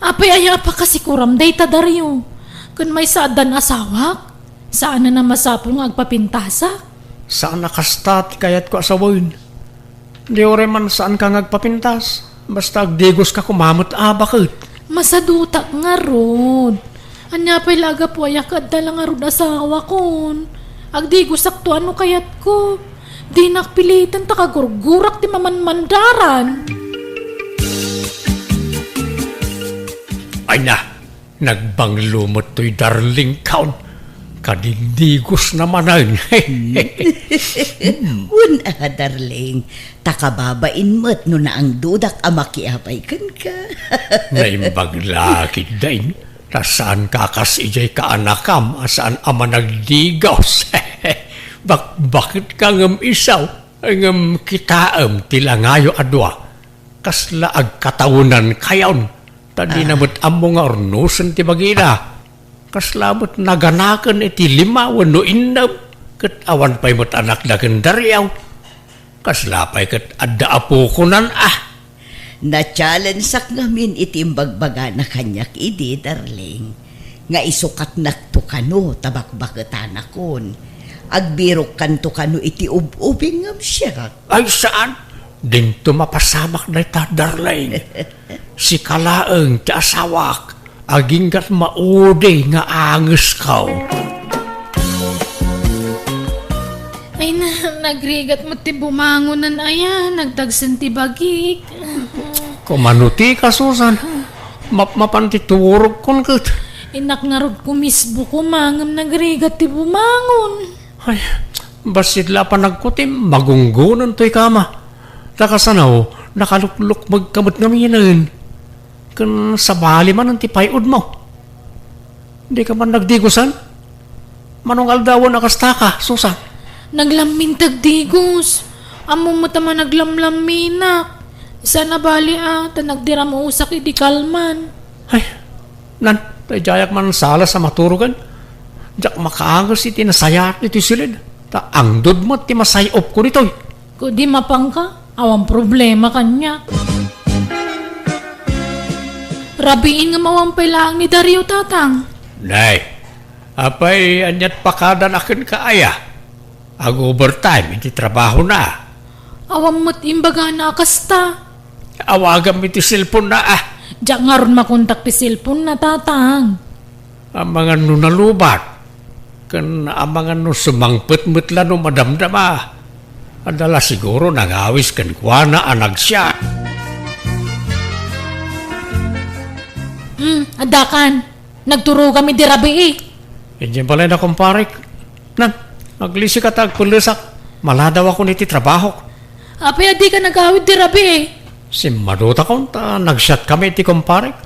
Apay aya pa kasi kuram day tadaryo. Kun may saadan asawak, saan na masapong agpapintasa? Saan nakastat kayat ko asawin? Di ore man saan ka ngagpapintas. Basta agdigos ka kumamot bakit? Masadutak nga rod. Anya pa'y laga po ayakad na lang nga rod asawa kon. Agdigos sakto ano kayat ko. Di nakpilitan takagurgurak ti mamanmandaran. Ay na, nagbanglumot to'y darling count. Kadindigos naman ay. Darling, takababain mo't no na ang dudak amakiapay kan ka. Naimbag dain, saan kakas ijay kaanakam, asaan ama nagdigos. Bakit ka ngam isaw, ngam kitaam tilangayo adwa, kasla agkatawunan kayon, tadi namut amo nga ornusan ti bagina, kaslamot naganakan iti lima wano indam, ket awan pa'y mo't anak na kendaryaw, kaslapay ket adda apo kunan Na-challenge sak ngamin itimbagbaga na kanyak idi, darling. Nga isukat nakto kano, tabakbaketan akon. Agbirok kanto kano iti ubing ngam siya. Ay saan? Dinto mapasamak na ita, darling. Si kalaeng ti asawak, aging kat mauday nga anges kaw. Ay na, nagrigat mo ti bumangonan aya, nagtagsan ti bagik. Kumanuti ka, Susan. Mapantiturog kon kat. Inak nga rod kumisbo ko, mangam nagrigat ti bumangon. Ay, basidla pa nagkutim, magunggunan to'y kama. Takasanaw, nakalukluk magkamot ngami yun. Kan sabali man ang tipayod mo. Di ka man nagdigusan? Manong aldawan akastaka, Susan. Naglamintag digos. Amo mo tama naglamlaminak. Sana bali ta nagdira mo usak idi kalman. Ay, tay jayak man sala sa maturugan. Jak makaangos iti nasayat iti silid. Ta angdod mo ti masayop ko nito. Kung di mapang ka, awang problema kanya. Rabiin nga mawampay lang ni Dario tatang. Nay, apay anyat pakadan akin kaaya. Ag overtime, iti trabaho na. Awang mo't imbaga na akasta. Awagam iti cellphone na Diyak nga ron makontak ti cellphone na tatang. Ang mga nunalubat. Kan ang mga sumangpet-met lang madamdama. Adala siguro nangawis kan kuwana anag siya. Adakan. Nagturo kami di rabi eh. Yan pala na kumparik. Naglisi ka tagpulisak. Maladaw ako niti trabaho. Apay adi ka nagawid di rabi eh. Si Maduta ko, nag-shot kami iti kumparik.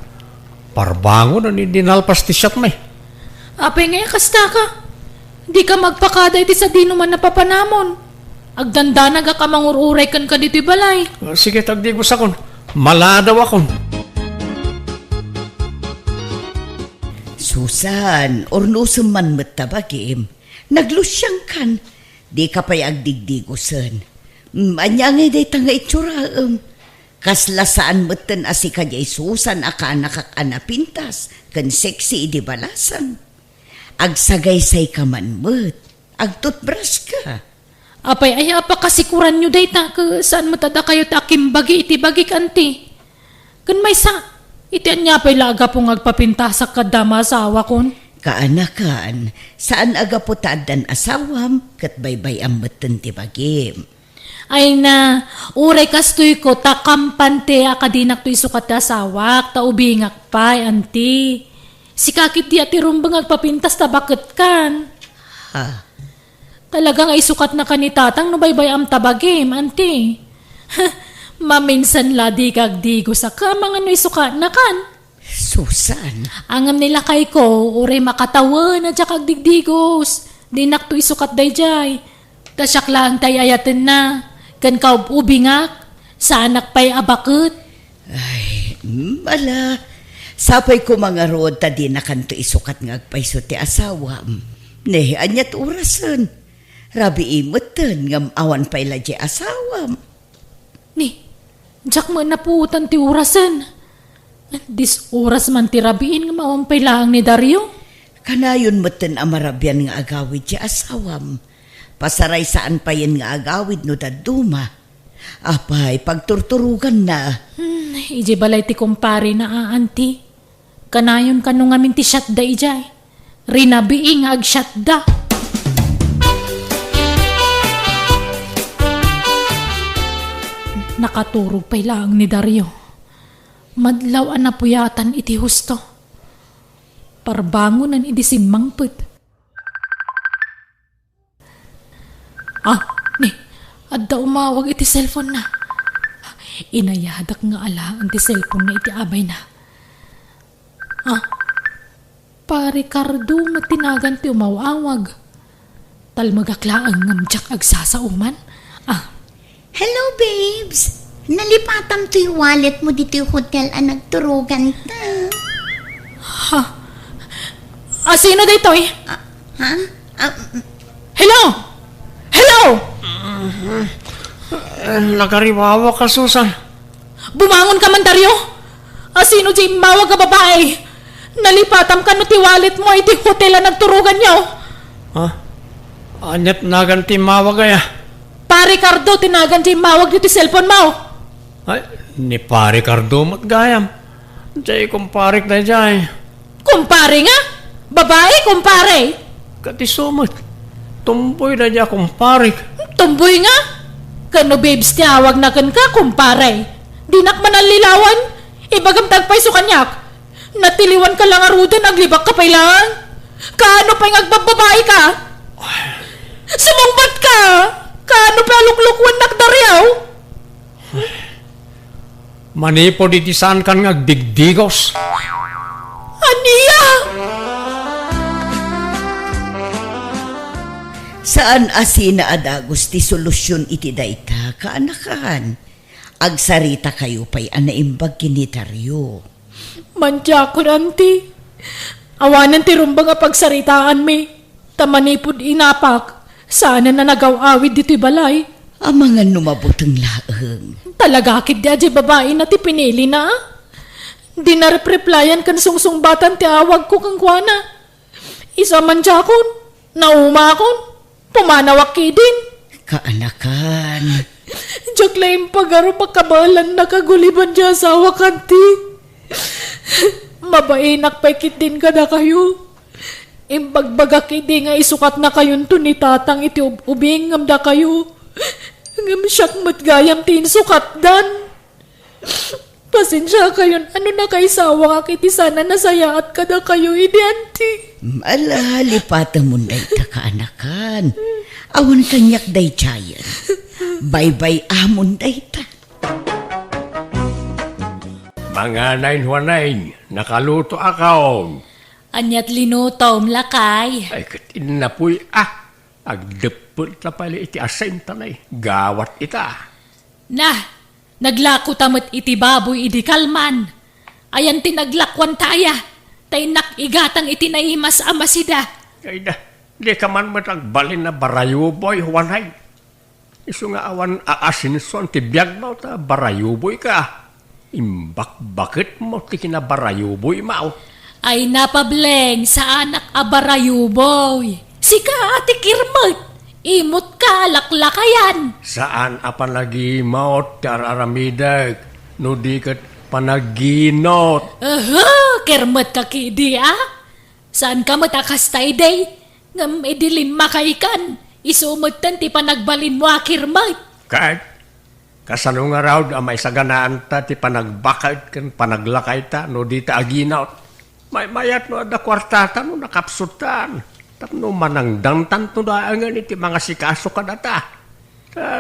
Parbango na dinalpas ti shot may. Apay nga kasta ka. Di ka magpakada iti sa dino man napapanamon. Agdanda naga ka mangururay kan ka dito balay. Sige, tagdigos akon. Maladaw akon. Susan, ornosem man matabagim. Naglusyang kan. Di ka pa'y agdigdigusan. Anya nga day tanga itsura. Kaslasaan matan asi ka jay Susan aka nakakaanapintas. Kan sexy di balasan. Agsagaysay ka man mat. Agtutbrush ka. Apay ay apa kasikuran nyo day ta. Saan mo tada kayo takim bagi iti bagi kanti. Kan may sa. Iti anya pa'y laga pong agpapinta sa kadama asawa kon. Kaanakan, saan aga po taadan asawam, kat baybay ang matan ti bagim. Ay na, uray kastoy ko, takampante akadinak to isukat asawak, taubingak pa, anti. Si kakit di ati rumbang agpapintas tabakit kan. Ha? Talagang ay sukat na kanitatang no baybay am tabagim, anti. Maminsan la di kagdigo sa kamang ano isukat na kan. Susan, Angam nila kay ko, uray makatawa na dya kagdigdigos. Dinak to isukat dayjay. Tasyak lang tay ayaten na. Kan kaub ubingak, sa anak pa'y abakot. ay, mala. Sapay ko mga rood ta di na kanto isukat ng agpayso ti asawam. Ne, anyat urasan. Rabi imutan ngam awan pa'y la di asawam. Ni, jak mo naputan ti urasan. Dis oras man ti rabiin nga mawampay lang ni Dario. Kanayon mutan amarabyan nga agawid di asawam. Pasaray saan pa yan nga agawid no daduma. Apay, pagturturugan na. Iji balay ti kumpare na aanti. Kanayon kanong amin ti syatda ijay. Rinabiing ag syatda. Nakaturog pa'y lang ni Dario. Madlaw an napuyatan iti husto. Parbangonan iti simmangpet. Ni, adda umawag iti cellphone na. Inayadak nga alaan ti cellphone na iti abay na. Pa Ricardo matinagan ti umawawag. Talmagaklaan ngamjak agsasauman. Hello, babes! Nalipatan to yung wallet mo dito yung hotel ang nagturugan ta. Sino dito eh? Ha? Hello! Hello! Nagariwawa ka, Susan. Bumangon ka man, Dario! Sino di mawag ka babae? Nalipatam ka no ti wallet mo iti hotel ang nagturugan niyo. Anyat naganti mawag ay Pa Ricardo, tinagan di mawag dito cellphone mo. Ay, ni pare Cardo matgayam. Jay kumparik na jay. Kumpare nga? Babae, kumpare? Katisumot, tumboy na niya kumpare. Tumboy nga? Kano babes tiyawag na kan ka, kumpare? Dinak man ang lilawan? Ibagam tagpay so kanyak. Natiliwan ka lang arudan, aglibak ka pa ilang. Kaano pa yung agbababae ka? Sumungbat ka! Kaano pa luklukwan nakdaryaw? Manipo ditisan kan nga digdigos. Aniya! Saan asina adagos ti solusyon iti dayta kaanakan? Agsarita kayo pa'y anaimbag kinitaryo. Mantya ko nanti. Awanan ti rumbang nga pagsaritaan mi. Tamanipod inapak. Sana na nagaw-awid dito'y balay. Amangan numabutang laeng. Talaga kit di aji babae na ti pinili na. Di na replyan kan sungsungbatan ti awag ko kang kuana. Isa man dya kon. Nauma kon. Pumanawak din. Kaanakan. Diyak lang pagaro pagkabalan nakaguliban dya sa wakanti. Mabainak paikit din ka na kayo. Imbagbagak hindi nga isukat na kayon to ni tatang iti ubing ngamda kayo. Ngam siyak matgayam tin sukat dan. Pasensya kayon, ano na kay sawa ka kiti sana nasaya at kada kayo idianti. Malalipata mo day ta kaanakan. Awan kanyak day tiyayan. Bye-bye amon day ta. Mga 919, nakaluto akaw. Anyat linutom lakay. Ay katin na po'y agdepot na pala iti asentanay. Gawat ita. Nah, naglako tamot iti baboy idi kalman. Ayan tinaglakwan taya. Tay nakigatang iti naimas amasida. Ay da, di ka man matagbalin na barayuboy, wanay. Isu nga awan aasinson ti biyag mo ta barayuboy ka. Imbak bakit mo ti kinabarayuboy mao? Ay napableng sa anak abarayuboy. Sika ati kirmot. Imot ka laklakayan. Saan apanagimot tararamidag no di kat panaginot? Kirmot ka kidi Saan ka matakastay day? Ngam idilim makaikan. Isumutan ti panagbalin mo kirmot. Kahit kasano nga raw may saganaan ta ti panagbakad kan panaglakay ta no di ta aginot. May mayat no ada kwartata no nakapsutan. Tapno manangdang tanto daangan iti mga sikaso ka data.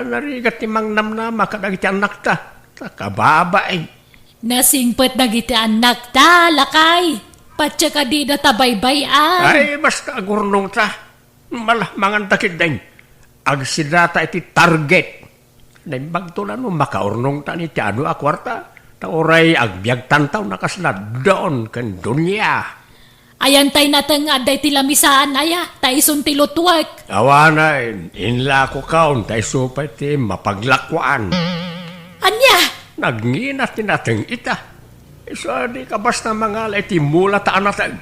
Narigat ti mang namnama kadag iti anak ta. Kababay. Nasingpet nagiti anak ta, lakay. Patya ka di na tabaybayan. Ay, basta agurnong ta. Malah mangan takid din. Agsidata iti target. Naimbag to na no makaurnong ta ni ti ano a kwarta. Oray agbyag tantaw nakaslad doon kan dunya. Ayan tay natang aday tilamisaan aya, tay isun tilutwak. Awanay, inla ko kaon, tay supay ti mapaglakwaan. Anya? Nagnginat ti nateng ita. Isa di ka basta mangalay ti mula ta anatag.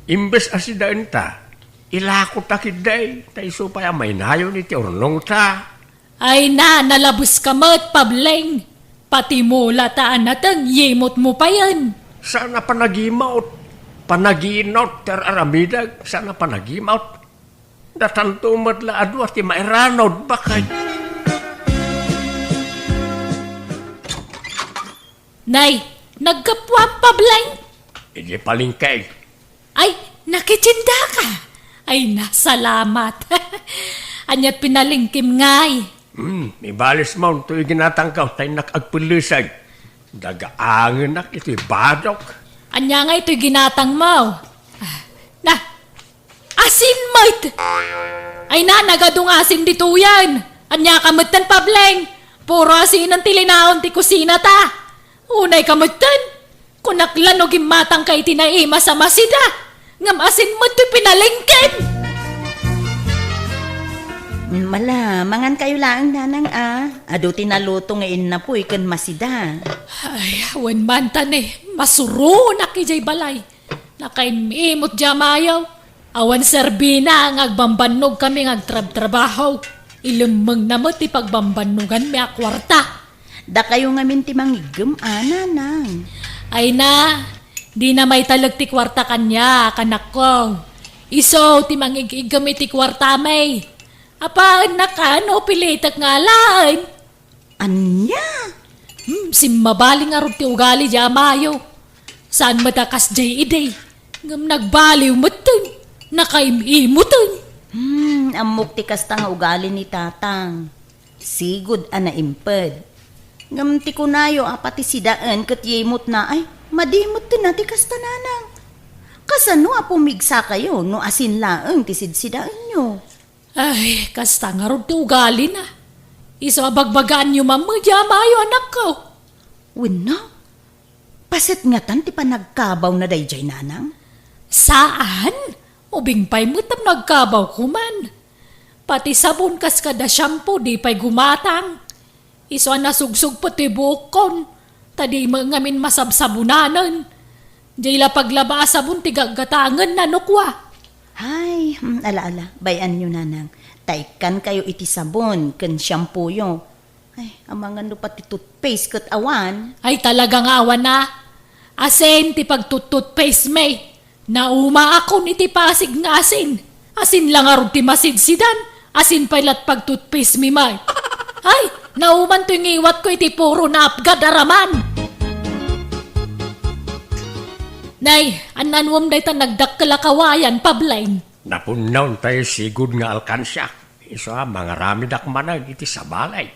Imbes asidain ta, ilako takid day, tay supay amay nayon iti urnong ta. Ay nalabos ka mo't pableng. Pati mula taan natang yemot mo pa yan. Sana panagimaut, panaginot ter aramidag, sana panagimaut. Datanto madla adu at mairanod bakay. Nay, nagkapwang pableng. Hindi palingkay. Ay, nakitsinda ka. Ay, nasalamat. Anyat pinalingkim ngay. Ibalis mo, ito'y ginatangkaw, tayo nakagpulisag. Dagaangin nak, ito'y badok. Anya nga ito'y ginatang mo. Na, asin mo't. Ay na, nagadong asin dito yan. Anya kamutan pableng. Puro asin ang tilinaon ti kusina ta. Unay kamutan. Kunaklan o gimatang kay tinaima sa masida. Ngam asin mo't ito'y pinalingkin. Mala, mangan kayo lang nanang Ado tinaluto ngayon na po ikan masida. Ay, awan mantan masuro na kijay balay. Nakaimimot jamayaw. Awan serbina ang agbambanog kami agtrab-trabaho. Ilumang namot ipagbambanugan mi akwarta. Da kayo nga minti mangigam, nanang. Ay na, Di na may talag ti kwarta kanya, kanak ko. Iso, ti mangigigami ti kwarta may. Apaan na ka, no pilitak nga lain. Anya? Simmabaling arog ti ugali di amayo. Saan matakas jay iday? Ngam nagbaliw matun. Nakaimimutan. Amok ti kasta nga ugali ni tatang. Sigud ana imped. Ngam ti kunayo apati sidaan ket yimot na ay madimot ti na ti kasta nanang. Kasano a pumigsa kayo no asin laeng ti sidsidaan nyo. Ay, kasta nga rod ti ugali na. Iso abagbagaan nyo mamadya mayo anak ko. Wino? Paset nga tan ti panagkabaw na dayjay nanang? Saan? Ubing pa'y mutam nagkabaw kuman. Pati sabon kas kada shampoo di pa'y gumatang. Iso nasugsug pati bukon. Tadi ngamin masabsabunanan. Jayla paglaba sabon ti gagatangan na nukwa. Ay, ala-ala, bayan nyo nanang. Taikan kayo iti sabon, ken shampoo yo. Ay, amangan no pati toothpaste ket awan. Ay talagang awan na. Asin ti pagtututpaste may. Nauma ako ni ti pasig nga asin. Asin lang arog ti masidsidan. Asin pailat pagtutpaste mi may. Ay, nauman to yung iwat ko iti puro na apgad araman. Nay, ananwam day ta nagdakkalakawayan pablain. Napunaw tayo sigud nga alkansya. Iso mga ramidak manag iti sa balay.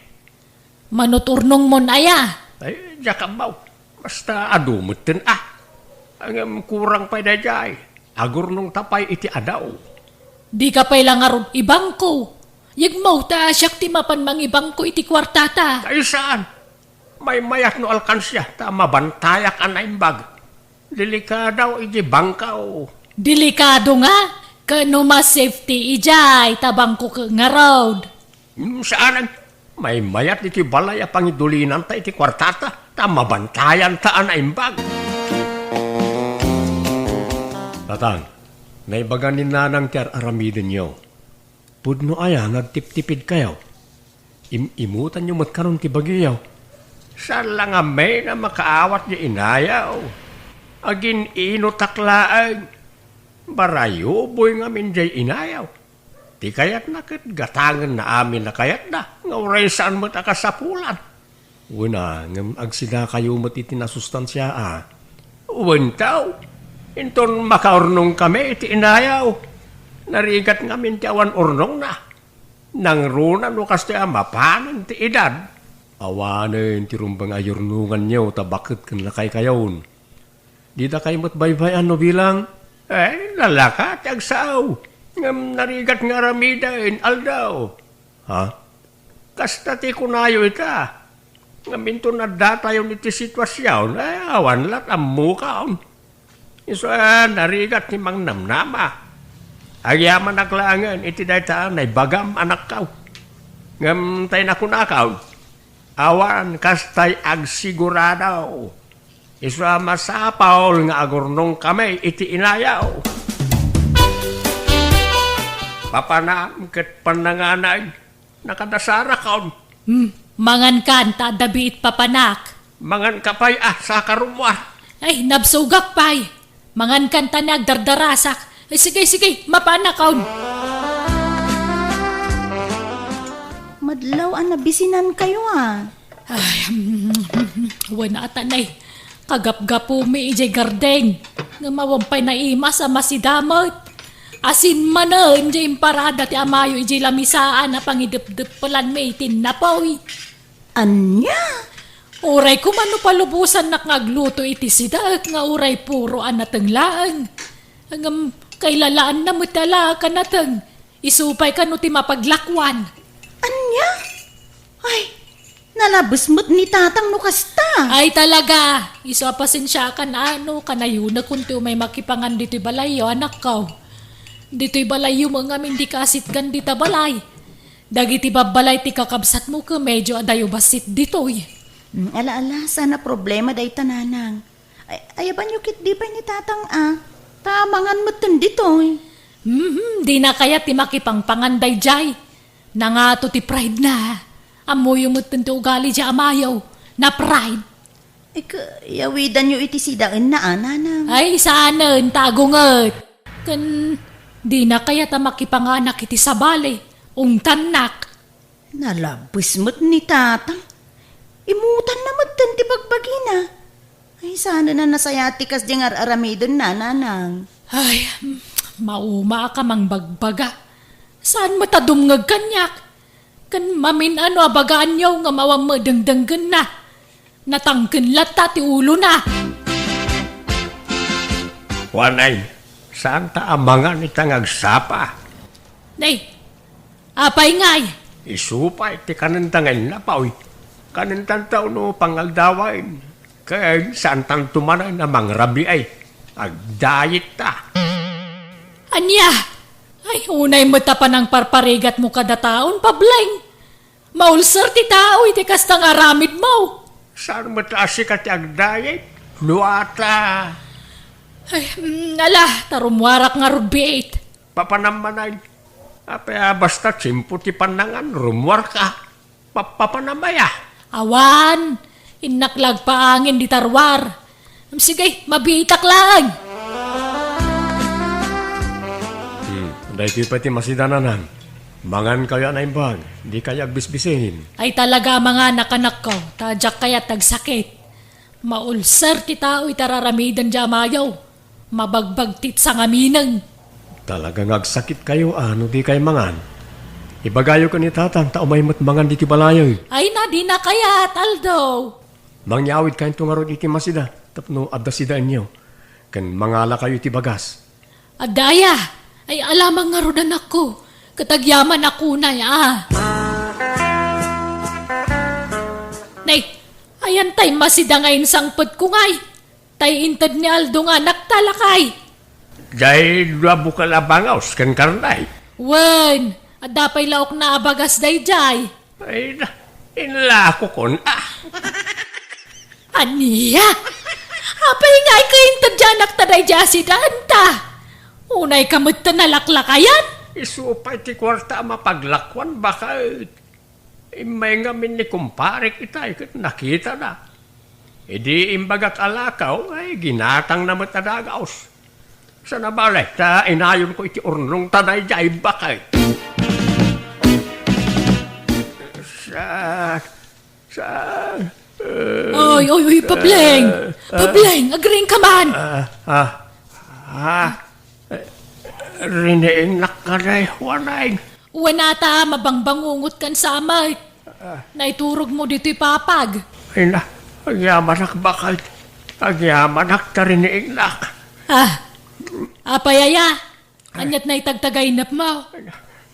Manuturnong mon aya. Ay, jakabaw. Basta adumutin Ang kurang pa dayjay. Agur nung tapay iti adaw. Di ka pa'y lang arod ibang ko. Yagmaw ta siyak ti mapan mang ibang ko iti kwartata. Ay saan? May mayak no alkansya. Ta mabantayak anaimbag. Delikadaw iti bangkaw. Delikado nga. Kano mas safety ijay tabang ko nga road. Saan? May mayat iti balay a pangidulinan ta iti kwartata. Ta mabantayan ta anaimbag. Tatang, naibagan ni nanang ti aramidin nyo. Pudno aya nagtip-tipid kayo. Imutan nyo matkaroon ti bagyaw. Saan lang may na makaawat ni inayaw. Agin inotaklaan. Barayo boy nga minjay inayaw. Ti kayat na kat gatangan na amin na kayat na. Nga uray saan mo takasapulan. Una, ngam agsida kayo matiti na sustansya Uwantaw. Inton makaurnong kami iti inayaw. Narigat nga ti awan urnong na. Nang runan o kaste mapanan ti edad. Awanin ti rumbang ayurnungan nyo tabakit kan lakay kayon. Di da kayo matbaybayan no bilang, lalaka tagsaw. Ngam narigat nga ramidain aldaw. Ha? Kasta ti kunayo ita. Ngaminto na datayo niti sitwasyon, awan lat ang mukaon. Iso narigat ni mang namnama. Agyaman naklangan, iti daytaan ay bagam anak kaw. Ngam tayo na kunakaw. Awan kastay agsiguradaw. Iso masapaw nga agurnong kami iti inayaw. Papanam ket pananganay, nakadasara kaon. Mangan kan ta dabiit papanak. Mangan kapay sa karumwar. Ay, nabsugak pay. Mangan kan ta nagdardarasak. Ay, sige, mapanak kaon. Madlaw nabisinan kayo Ay, wana atanay. Kagap-gapo mi ijay gardeng. Nga mawampay na ima sa masidamot. Asin manan jay imparada ti amayo ijay lamisaan na pangidip-dipalan may tinapoy. Anya? Uray kumano palubusan nakagluto iti sidak nga uray puro anatenglaan. Hanggang kailalaan na mutala ka nateng. Isupay ka no ti mapaglakwan. Anya? Ay, nalabas mo't ni tatang no kasta. Ay talaga. Iso pasensya ka na kanayo na kunti may makipangan dito'y balayo anak ko. Dito'y balayo mga hindi kasitgan dita balay. Dagiti babalay ti kakabsat mo ka medyo adayo basit dito'y. Ala-ala, sana problema day tananang. Ay, ayaban yung kit di pa ni tatang tamangan mo dito'y. Di na kaya ti makipangpangan day jay. Nangato ti pride na. Amoy yung mutin ti ugali di amayaw. Na pride. Yawidan nyo iti sidaan na nanang. Ay, saanen, tagunget. Kan, di na kaya ta makipanganak iti sabali. Ungtanak. Nalabis mo't ni tatang. Imutan na mo't ti pagbagina. Ay, sana na nasayati kas di nga aramidon na nanang. Ay, mauma ka mang bagbaga. Saan matadumngag kanyak? Kan mamin ano abagaan yaw nga mawang madangdanggan na. Natangkin lata ti ulo na. Wanay, saan ta amangan itang agsapa? Nay, apay ngay. Isupa iti kanantangan na pa, kanantan tao no pangaldawain. Kaya saan tang tumanay na mangrabi ay, agdayit ta. Anya, ay unay mata pa ng parparigat mo kada taon, pableng. Maulsar ti tao, iti kastang aramid mo. Saan matasi ka ti agdayit? Luata. Ay, ala, tarumwarak nga rubiit. Papanamanay. Apaya basta simpo ti panangan, rumwar ka. Papanamaya. Awan, inaklag pa angin di tarwar. Sige, mabitak lang. Dahil pati masidananan. Mangan kaya na imbag, di kaya bisbisin. Ay talaga mga anak-anak ko, tadyak kaya tagsakit. Maulsar ti tao itararamidan di amayaw. Mabagbag tit sa ngaminang. Talagang agsakit kayo, ano di kay mangan. Ibagayo ka ni tatang, tao may matmangan di ti balayoy. Ay na, di na kaya, Aldo. Mangyawid kayo tungarod iti masida, tapno adda sidaan niyo. Kan mangala kayo ti bagas. Adaya, ay alamang nga rodan ako. Katagyaman ako na Nay, ayan tay masidangayin sangpot ko ngay. Tay intad ni Aldo nga naktalakay. Jay labo ka labangaws kan karnay. Wen, adapay laok na abagas day jay. Ay, inla ko kon Aniya? Apay nga ka intad dyan naktaday jasidaan ta. Unay kamot ta nalaklakayan. Isupay ti kwarta mapaglakwan baka may ngamin ni kumparik itay nakita na. Idi imbagak alakaw ay ginatang na matadagaws. Sa nabalay, ta inayon ko iti urnong tanay jay bakay. Oy, pableng! Pableng, agring ka man! Riniing nakaray, wanay. Wanata, mabangbangungot kan sa amay. Naiturog mo dito'y papag. Ay na, agyamanak bakay. Agyamanak ta riniing nak. Apayaya, anyat na itagtagainap mo.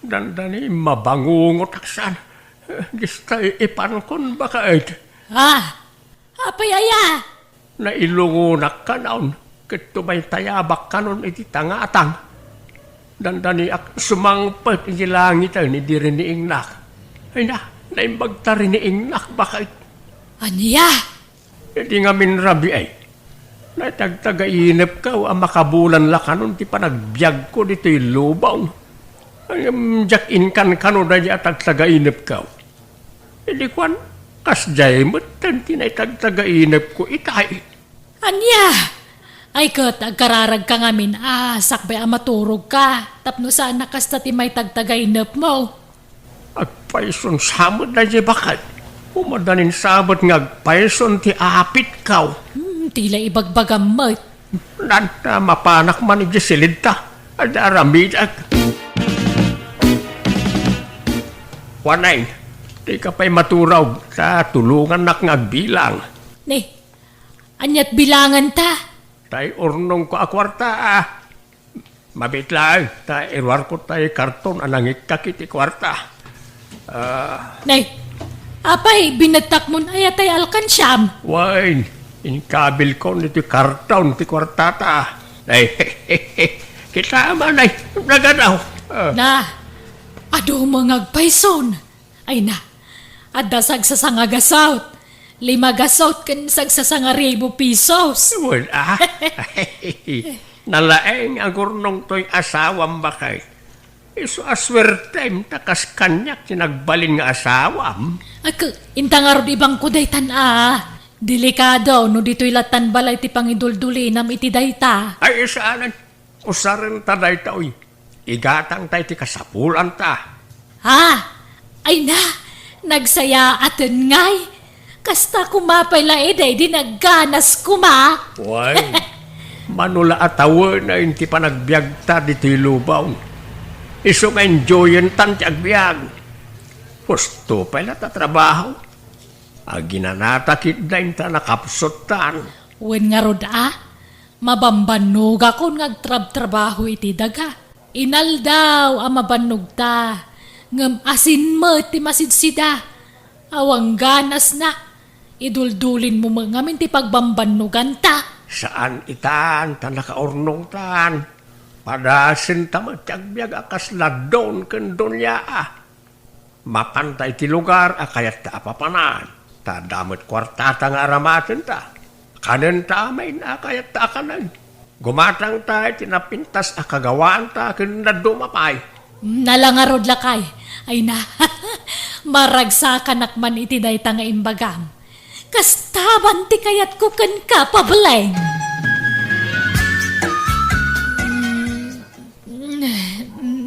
Dandani mabangungot aksan. Gistay ipankon bakay. Apayaya. Nailungunak ka naon. Kito may tayabak kanon iti tangatang. Dandani ak sumangpet iti langit ay ni diriniing nak. Ay na, naimbag ta riniing nak bakay. Anya? Hindi nga minrabi ay. Natagtagainip ka ang makabulan la kanon ti panagbiag ko dito'y lubaw. Ang jakin kan kanon na niya tagtagainip ka. Hindi kwan, kasjay mo, tanti na tagtagainip ko itay. Anya? Ay kat, agkararag ka ngamin, sakbay maturog ka. Tapno saan nakasta ti may tagtagainap mo. Agpaison samod na di bakit. Umadanin sabot nga agpaison ti apit kaw. Tila ibagbagam mo. Nanta mapanak man iti silidta. Adaramidag. Wanay, di ka pa'y maturaw sa tulungan nak ngagbilang. Ne, anyat bilangan ta. Tay urnong ko akwarta Mabitla ta irwar ko tay karton anangit kakiti kwarta. Nay, apay binatak mo na ayatay alkansyam. Wain, inkabil ko nito karton ti kwarta ta. Ay, kita man ay nagadaw. Na, ado mga agpayson. Ay na, adda sagsasangagasaut. 5 gasaut kan sagsasangaribo pesos. Wala. Nalaeng ang gurnong to'y asawam bakay. Iso aswertem takas kanyak tinagbalin nga asawam. Intangarod ibang kuday tan Delikado no dito'y latan balay ti pangidulduli nam iti dayta. Ay, isaanan. Usarin ta day ta, uy. Igatang tayo ti kasapulan ta. Ha? Ay na, nagsaya atin ngay. Kasta kumapay la eday di nagganas kuma. Why? Manula atawa na hindi pa nagbiag ta dito lubaw. Iso nga enjoyin tan ti agbiag. Gusto pa na tatrabaho. Aginanatakit na yung nakapsot tan. Wen nga rod mabambanog ako ngagtrab-trabaho iti daga. Inal daw mabanog ta. Ngam asin mo ti masidsida. Awang ganas na. Iduldulin mo mga min ti pagbambanugan ta. Saan itan ta nakaurnong tan? Padasin ta matiyagbiag akas ladon kendon ya Mapantay ti lugar akayat ta apapanan. Ta damot kwartata nga aramatin ta. Kanan ta may nakayat ta akanan. Gumatang ta tinapintas akagawaan ta kanda dumapay. Nalangarod lakay. Ay na, maragsakan akman iti dayta nga imbagam. Kastaban ti kayat ko kan ka pableng.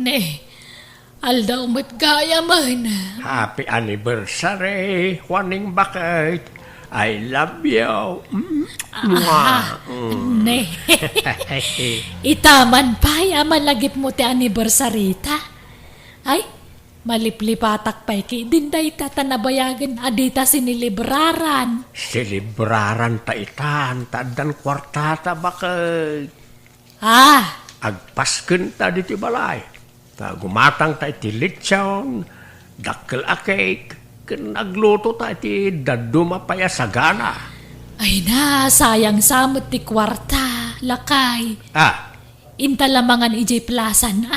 Ne, aldaw mo't gaya man. Happy anniversary, Juaning Bakit. I love you. Mwah. Ne, itaman pa, malagip mo ti anniversary ta. Ay, maliplipatak pa'y ki dinday tatanabayagan adita sinilibraran. Silibraran ta itan, tadan kwartata bakit. Agpasken ta diti balay. Ta gumatang ta iti lechon, dakkel a cake, ken nagluto ta iti daduma paya sagana. Ay na, sayang samot ti kwarta, lakay. Inta lamangan ijay plasan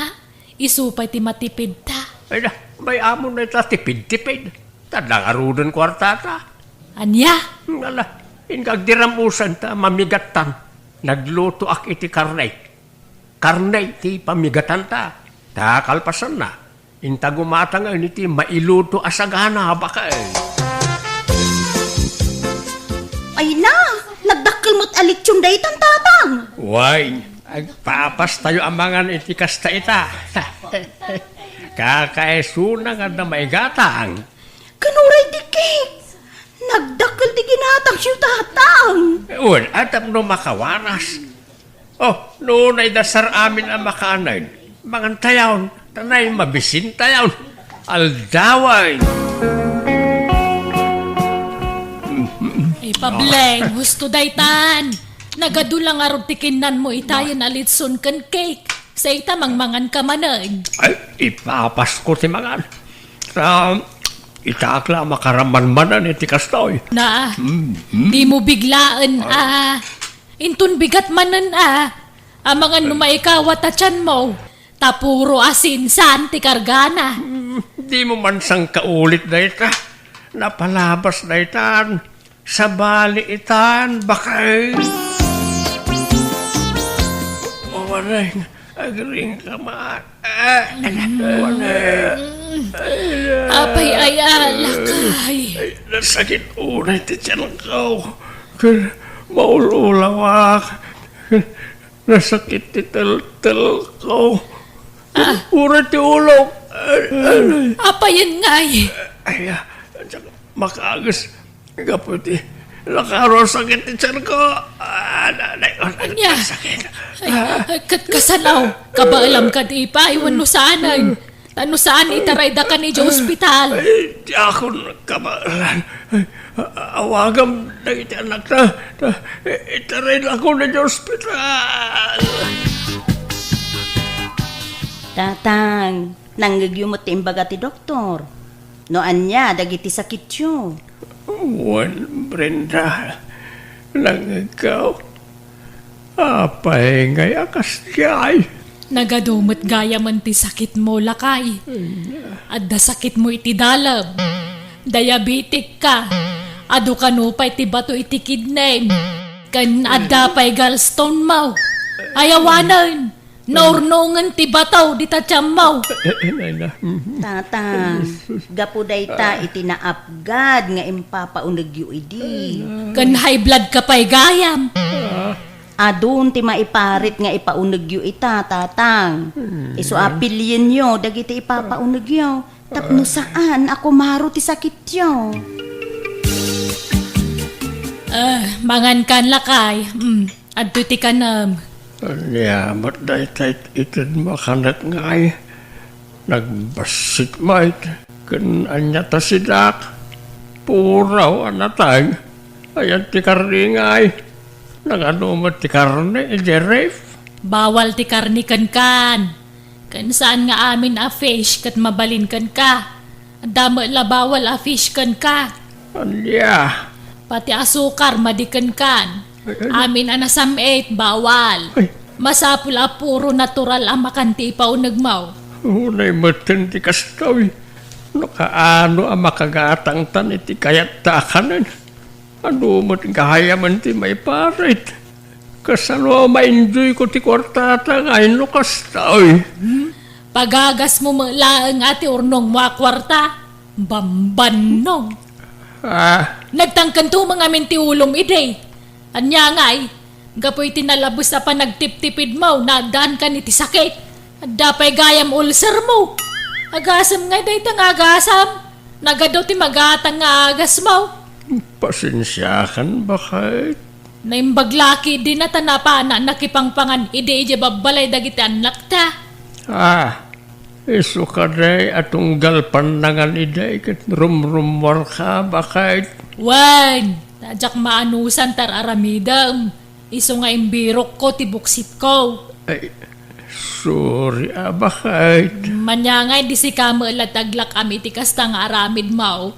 isupay ti matipid ta. Ay na, may amon na ita tipid-tipid. Tadang kwarta ta. Anya? Ngala, ingagdiramusan ta mamigatan. Nagluto ak iti karnay. Karnay ti pamigatan ta. Takalpasan na. Inta gumatang iti mailuto asagana baka Ay na, nagdakkel mo't alitsyon day tan tatang. Why? Agpapas tayo amangan iti kasta ita. Kakaesuna nga na maigatang. Kanuray di cake. Nagdakkel di ginatang siya tatang. Uwan, atap no makawaras. Oh, noon ay dasar amin ang makaanay. Mangan tayaw, tanay mabisin tayaw. Aldaway. Ay pableng, gusto daytan. Nagadulang arod tikinan mo itayan alitson kan cake. Sa ita mangmangan ka manan. Ay, ipapas ko ti mangan. Itakla makaraman-manan iti kastoy. Na, di mo biglaan Intun bigat manan Amangan numaikawat at tiyan mo. Tapuro asin saan ti kargana. Di mo man sang kaulit na ita. Napalabas na itan. Sa bali itan, bakay. Wanay, agring ka man. Wanay. Apay ay alakay. Nasakit unay ti tiyan ko. Maululawak. Nasakit ti tel-tel ko. Ura ti ulog. Apayan ngay. Ay, makagas. Kaputi. Nakaro sakit ti tiyan ko. Anya. Sakit. Kasalaw. Kabaalam ka di pa. Iwan no saanan. Ano saan itaray da ka ni Diyos Hospital? Ay, di ako nagkamalan. Awagam na iti anak na. Itaray na ako na Diyos Hospital. Tatang, nangyayumot ti imbaga ti doktor. No anya, dagiti sakit yun. Juan Brenda, nangagaw. Apay ngay akas kay. Nagadumot gaya man ti sakit mo, lakay. At da sakit mo iti dalab. Diabetic ka. Adu ka no pa iti bato iti kidney. Kan adda pa'y gallstone mo. Ayawanan. Naurnongan ti bataw di ta tiyamaw. Tatang, gapuday ta itinaapgad nga impapaunag yu idi. Kan high blood ka pa'y gayam. Adun ti maiparit nga ipaunag yu ita, tatang. Iso apilyin yo, dagiti ipapaunag yo. Tapno saan ako maro ti sakit yo. Mangan kan lakay. Adto ti kanam. Niyamat dahi tayo itid makanak ngay. Nagbasit mait. Kan anya ta sidak. Puraw anatag. Ayan ti karni ngay. Naganumat ti karni, Jeref. Bawal ti karni kan. Kan saan nga amin a fish kat mabalin kan ka. Damo la bawal a fish kan ka. Anya. Pati asukar madikan kan. Amin anasam 8 bawal. Ay. Masapula puro natural ang makanti ipaunagmaw. Unay matan ti kastawi. Nakaano ang makagatang tan iti kayat takanan. Ano mo ti kahayaman ti may parit. Kasalo ma-enjoy ko ti kwartata ngayon no kastawi. Pagagas mo malaang ati urnong mga kwarta. Bambanong. Nagtangkan to mga minti ulom ide. Anya ngay, gapoy tinalabos na pa nagtip-tipid mo, nadaan ka ni ti sakit. At dapay gayam ulcer mo. Agasam nga day tang agasam. Nagadaw ti magatang nga agas mo. Pasensyakan bakit? Naimbaglaki din na tanapa na nakipangpangan ide ije babalay dagiti anak ta. Iso ka day atong galpanangan iday kat rumrumwar ka bakit? Wan, tajak maanusan tar aramidam. Iso nga imbirok ko ti buksit ko. Ay, sorry bakit? Manyangay di si kamo lataglak kami ti kasta nga aramid mo.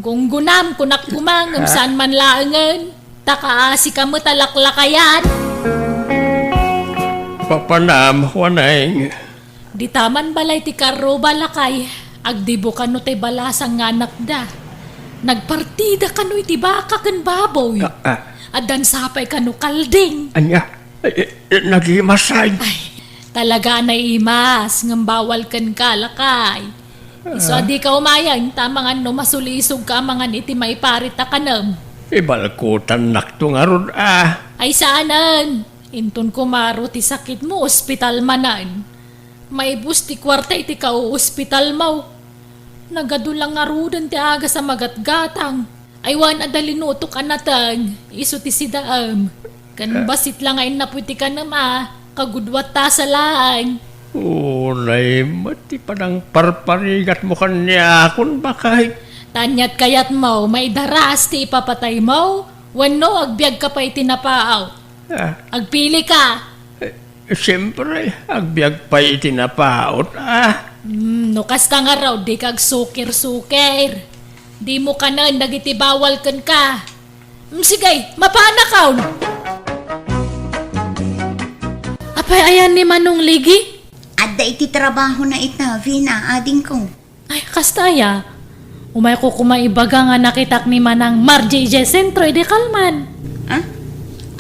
Gunggunam kunak kumangam saan man laangan. Takaasi kamo talaklakayan. Papanam, wanay. Di taman balay ti karo balakay. Agdibo kano tay balasang nga anak da. Nagpartida kano iti baka kan baboy. Adan sapay kano kalding. Anya, nag-imasay. Ay, talaga na imas. Ngambawal kan kalakay. Iso adi ka umayang tamang ano masulisog ka mangan iti maiparita kanam. Ibalkutan nakto nga ron Ay saanan. Inton kumaro ti sakit mo ospital manan. May bus ti kwarta iti ka o ospital mo. Nagadulang nga rudan ti aga sa magatgatang. Aywan adalinutok anatag. Iso ti sidaam. Kan basit lang ay naputi ka nama. Kagudwat ta sa laan. Unay, mati pa ng parparigat mo kanya kung bakit. Tanyat kayat mo, may daras ti ipapatay mo. Wano, agbiag ka pa itinapaaw. Agpili ka. Siyempre, agbiag pa itinapaot No kasta nga raw, di kag sukir-sukir. Di mo ka na, nagiti bawal kan ka. Sige, mapanakaw. Apay, ayan ni Manong Ligi? Adda iti trabaho na ita, Vina, ading ko. Ay, kastaya. Umay ko kumaibaga nga nakitak ni Manang Margie J. Sentro, edi kalman. Ha?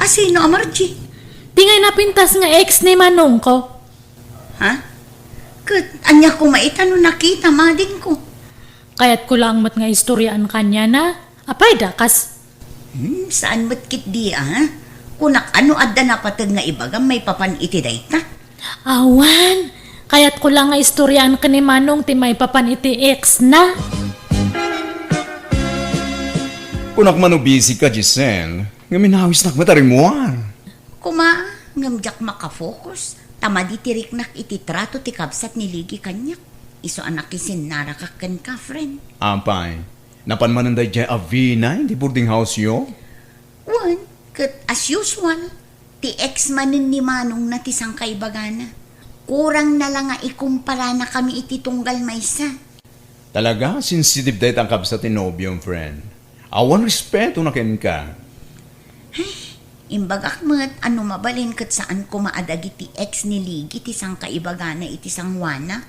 Sino, Amarji? Tingay napintas nga ex ni Manong ko. Ha? Anya ko maitano nakita, mading ko. Kaya't ko lang mat nga istoryaan kanya na. Apay dakas. Saan mo't kit di, ha? Kunak ano adda na patag nga ibaga may papan iti dayta? Awan, kaya't ko lang nga istoryaan ka ni Manong ti may papan iti ex na. Kunak man busy ka, Giselle. Nga minawis nak matarimuan. Kuma, ngamjak makafocus. Tama di tirik nak iti trato ti kabsat ni Ligi kanyak. Iso anak isin narakakan ka, friend. Ampay, napanmananday dyan Avina, di boarding house yo? One, kat as usual, ti ex manin ni Manong na ti sangkay bagana. Kurang na lang nga ikumpara na kami iti tunggal maysa. Talaga, sensitive dahil ang kabsat ni nobyong friend. Awan respeto na ken ka. Imbagak mo't ano mabalin kat saan ko maadag iti ex ni Ligi ti sangkay bagana iti sangwana.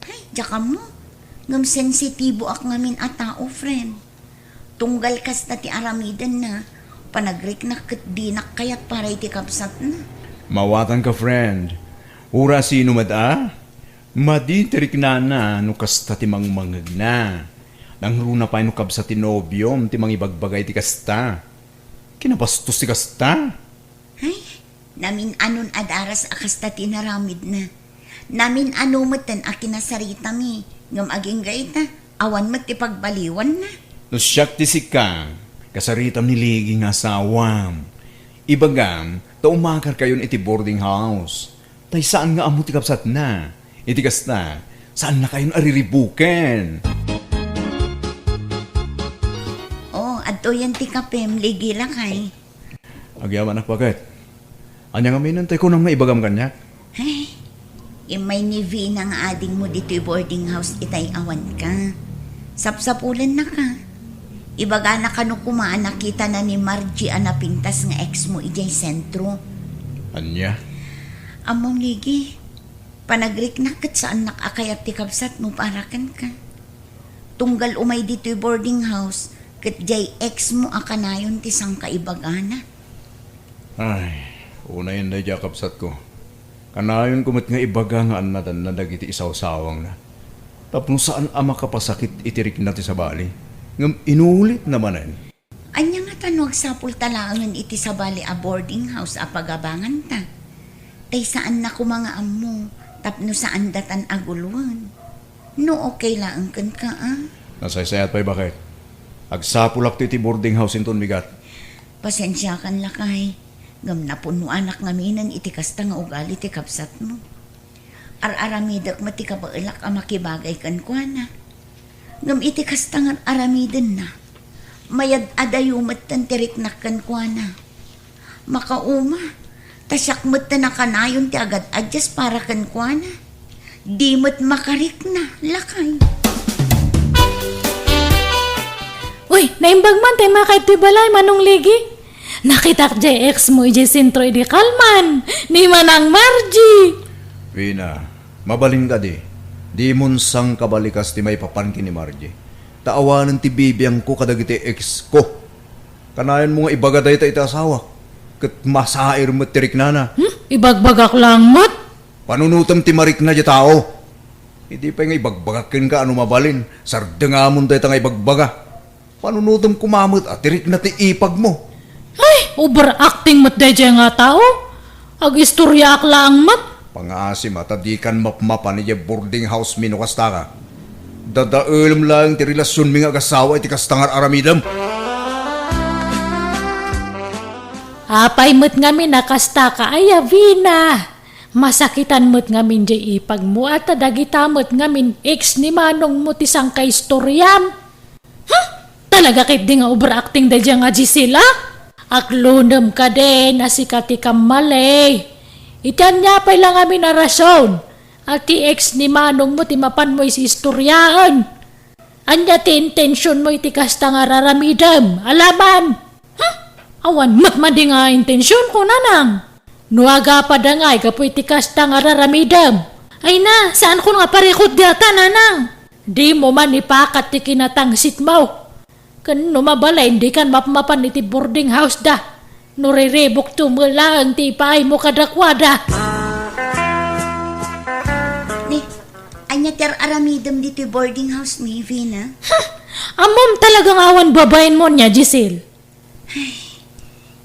Ay, jaka mo. Ngam sensitibo ak ngamin a tao, friend. Tunggal kas na ti aramidan na. Panagrik na kat dinak kayat para iti kapsat na. Mawatan ka, friend. Ura sino mada? Maditirik na no kasta timang mangag na. Nang runa pa no kabsa tinobyom timang ibagbagay ti kasta. Kinabastos ti kasta. Ay, namin anon adaras akasta tinaramid na. Namin ano matan akinasarita mi. Ngam aging gaita, awan mat ti pagbaliwan na. No siyak ti sikang, kasaritam ni Ligi nga asawam. Ibagam, umakar kayon iti boarding house. Tay saan nga amo ti kapsat na? Iti kasta, saan na kayon ariribuken? Oh, adto yan ti kapem, ligi lang kay. Agyaman ak bakit? Anya nga minantay ko nang maibagam kanyak? Ay, imay ni Vina nga ading mo dito'y boarding house itay awan ka. Sapsapulan na ka. Ibaga na kano kumaan nakita na ni Margie anapintas nga ex mo ijay sentro. Anya? Among ligi, panagriknakit saan nakakayat ti kapsat mo parakan ka. Tunggal umay dito'y boarding house, kat jay ex mo akanayon ti sang kaibagana. Ay, una yun na kapsat ko. Kanayon kumit nga ibaga nga anadan na dagiti isaw-sawang na. Tapos saan ama kapasakit itirik na ti sa bali? Ngam inulit namanan. Anya nga tanong sapul talangan iti sa bali a boarding house a pagabangan ta. Tay saan na ko mga amo, tapno saan datan aguluan. No okay lang kan ka Nasaysayat pa'y bakit? Agsapulak ti boarding house inton migat. Pasensya kan lakay. Ngam na puno anak ngaminan iti kasta nga ugali ti kapsat mo. Ar-aramidak mati kabailak a makibagay kan kuana. Ngam iti kasta nga aramidan na. Mayad adayumat tan tirik nakkan kuana. Makauma, tasyak mat na nakanayon ti agad adjust para kan kuana. Di mat makarik na, lakay. Uy, naimbag man tayo mga kaito'y balay, manong ligi. Nakitak jay ex mo ijay sentro di kalman, ni Manang Margie. Vina, mabaling ka di. Di munsang kabalikas ti may papankin ni Margie. Taawanan ti bibiyang ko kadagiti ex ko. Kanayan mo nga ibagaday ta iti asawa. Kat masair mo tirik na. Ibagbagak lang mat. Panunutam ti marik na di tao. Hindi pa nga ibagbagakin ka ano mabalin. Sardangamon tayo nga ibagbaga. Panunutam kumamot at tirik na ti ipag mo. Ay, overacting mat dayjay nga tao. Ag istorya ak lang mat. Pangasim at adikan mapmapan niya boarding house minukasta ka. Dadaulam lang ti relasyon mi nga agasawa iti kastangar aramidam. Apay mo't ngamin nakasta ka, ay Vina. Masakitan mo't ngamin jay ipag mo at adagita mo't ngamin ex ni Manong mo tisang kaistoryam. Talaga kit di nga overacting dayjay nga Gisela? Aklunam ka din, asikati ka malay. Itan niya pa lang amin na rason. At ti ex ni Manong mo ti mapan mo isi istoryaan. Anya ti intensyon mo iti kasta nga raramidam. Alaman. Awan matmadi nga intensyon ko nanang. Nuaga pa da nga kapo iti kasta nga raramidam. Ay na, saan ko nga parikot data nanang? Di mo man ipakat ti kinatangsit mo. Kan numabalay hindi kan mapmapan iti boarding house da. Nuriribok tumulaan ti paay mo kadakwada. Ni, anya ter aramidam dito boarding house ni Vina. Amom talagang awan babayin mo niya, Giselle.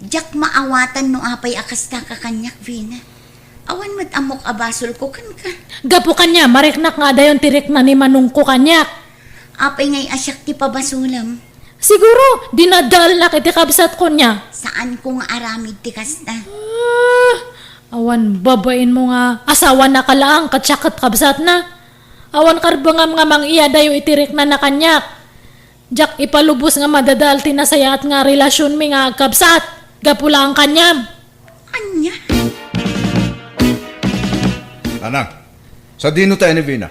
Jak maawatan no apay akasta ka kanyak Vina. Awan mat amok abasol ko kan ka. Gapo kanya, mariknak nga dayon tirik na ni Manong ko kanyak. Apay ngay asyak ti pabasulam. Siguro, dinadal na kiti kabsat ko niya. Saan ko nga aramid ti kasta? Awan babayin mo nga asawa na kalaang katsyakat kabsat na. Awan karbangam nga mang iya dayo itirik na na kanyak. Jak ipalubos nga madadal tinasayat nga relasyon mi nga kabsat. Gapula ang kanyam. Anya? Anang, sa dino tayo ni Vina?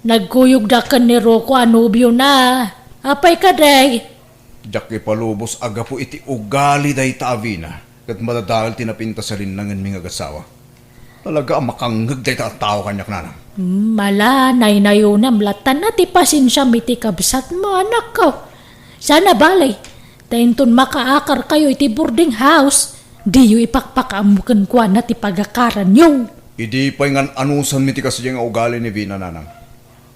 Nagkuyog da ka ni Rocco anubyo na. Apay ka day. Jak ipalubos aga po iti ugali day ta Vina. Kat madadahal tinapinta sa rinangan mi nga gasawa. Talaga makanggag day ta tao kanyak nanang. Mala, naynayunam latan na ti pasensya miti kabsat mo anak ko. Sana balay. Tainton makaakar kayo iti boarding house. Di yu ipakpakamukan kwa na ti pagakaran yung. Idi pa nga anusan mi ti kasi nga ugali ni Vina nanang.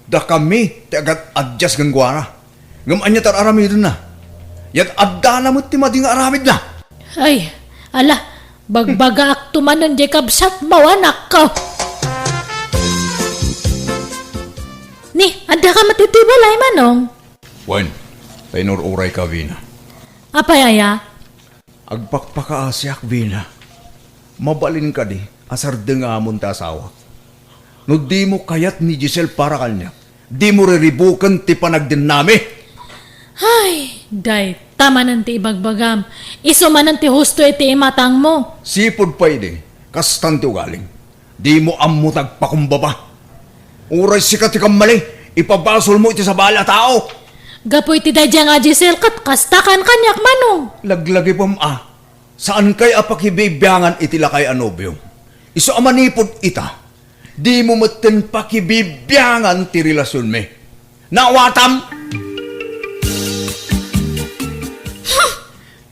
Da kami ti agad adjust ng guara. Ngam anya tar aramid na. Yat adda na mo ti mading aramid na. Ay, ala, bagbaga aktuman ng Jacob Sat mawanak ko. Ni, ada ka matitibalay manong. Wan, tainor uray ka Vina. Apay aya? Agpakpakaasyak Vina. Mabalin ka di, asar dengamon ta asawa. No di mo kayat ni Giselle para kanya. Di mo riribukan ti panagdinami. Ay, day, tama nanti ibagbagam. Iso man nanti husto iti imatang mo. Sipod pa idi, kastan ti ugaling. Di mo ammo tagpakumbaba. Uray sikat ti mali, ipabasol mo iti sa bala tao. Gapoy ti dadya nga Giselle kat kastakan kanyak manong. Laglagi pam saan kay apakibibiyangan iti lakay anobyo? Iso amanipod ita, di mo maten pakibibiyangan ti relasyon me. Nawatam!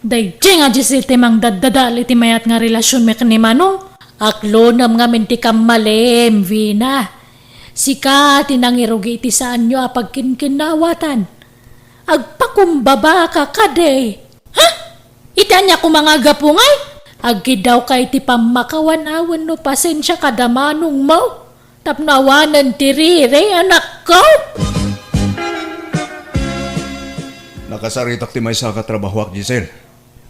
Dadya nga Giselle ti mang daddadal iti mayat nga relasyon me kani manong. Aklo nam nga minti kam malim, Vina. Sika tinangirugi iti saan nyo apag kinkinawatan. Agpakumbaba ka kade. Ha? Itanya ko mga gapungay? Aggidaw ka iti pamakawan-awan no pasensya kadamanong mo. Tapnawanan tirire anak ko. Nakasaritak ti may sa katrabahwak, Giselle.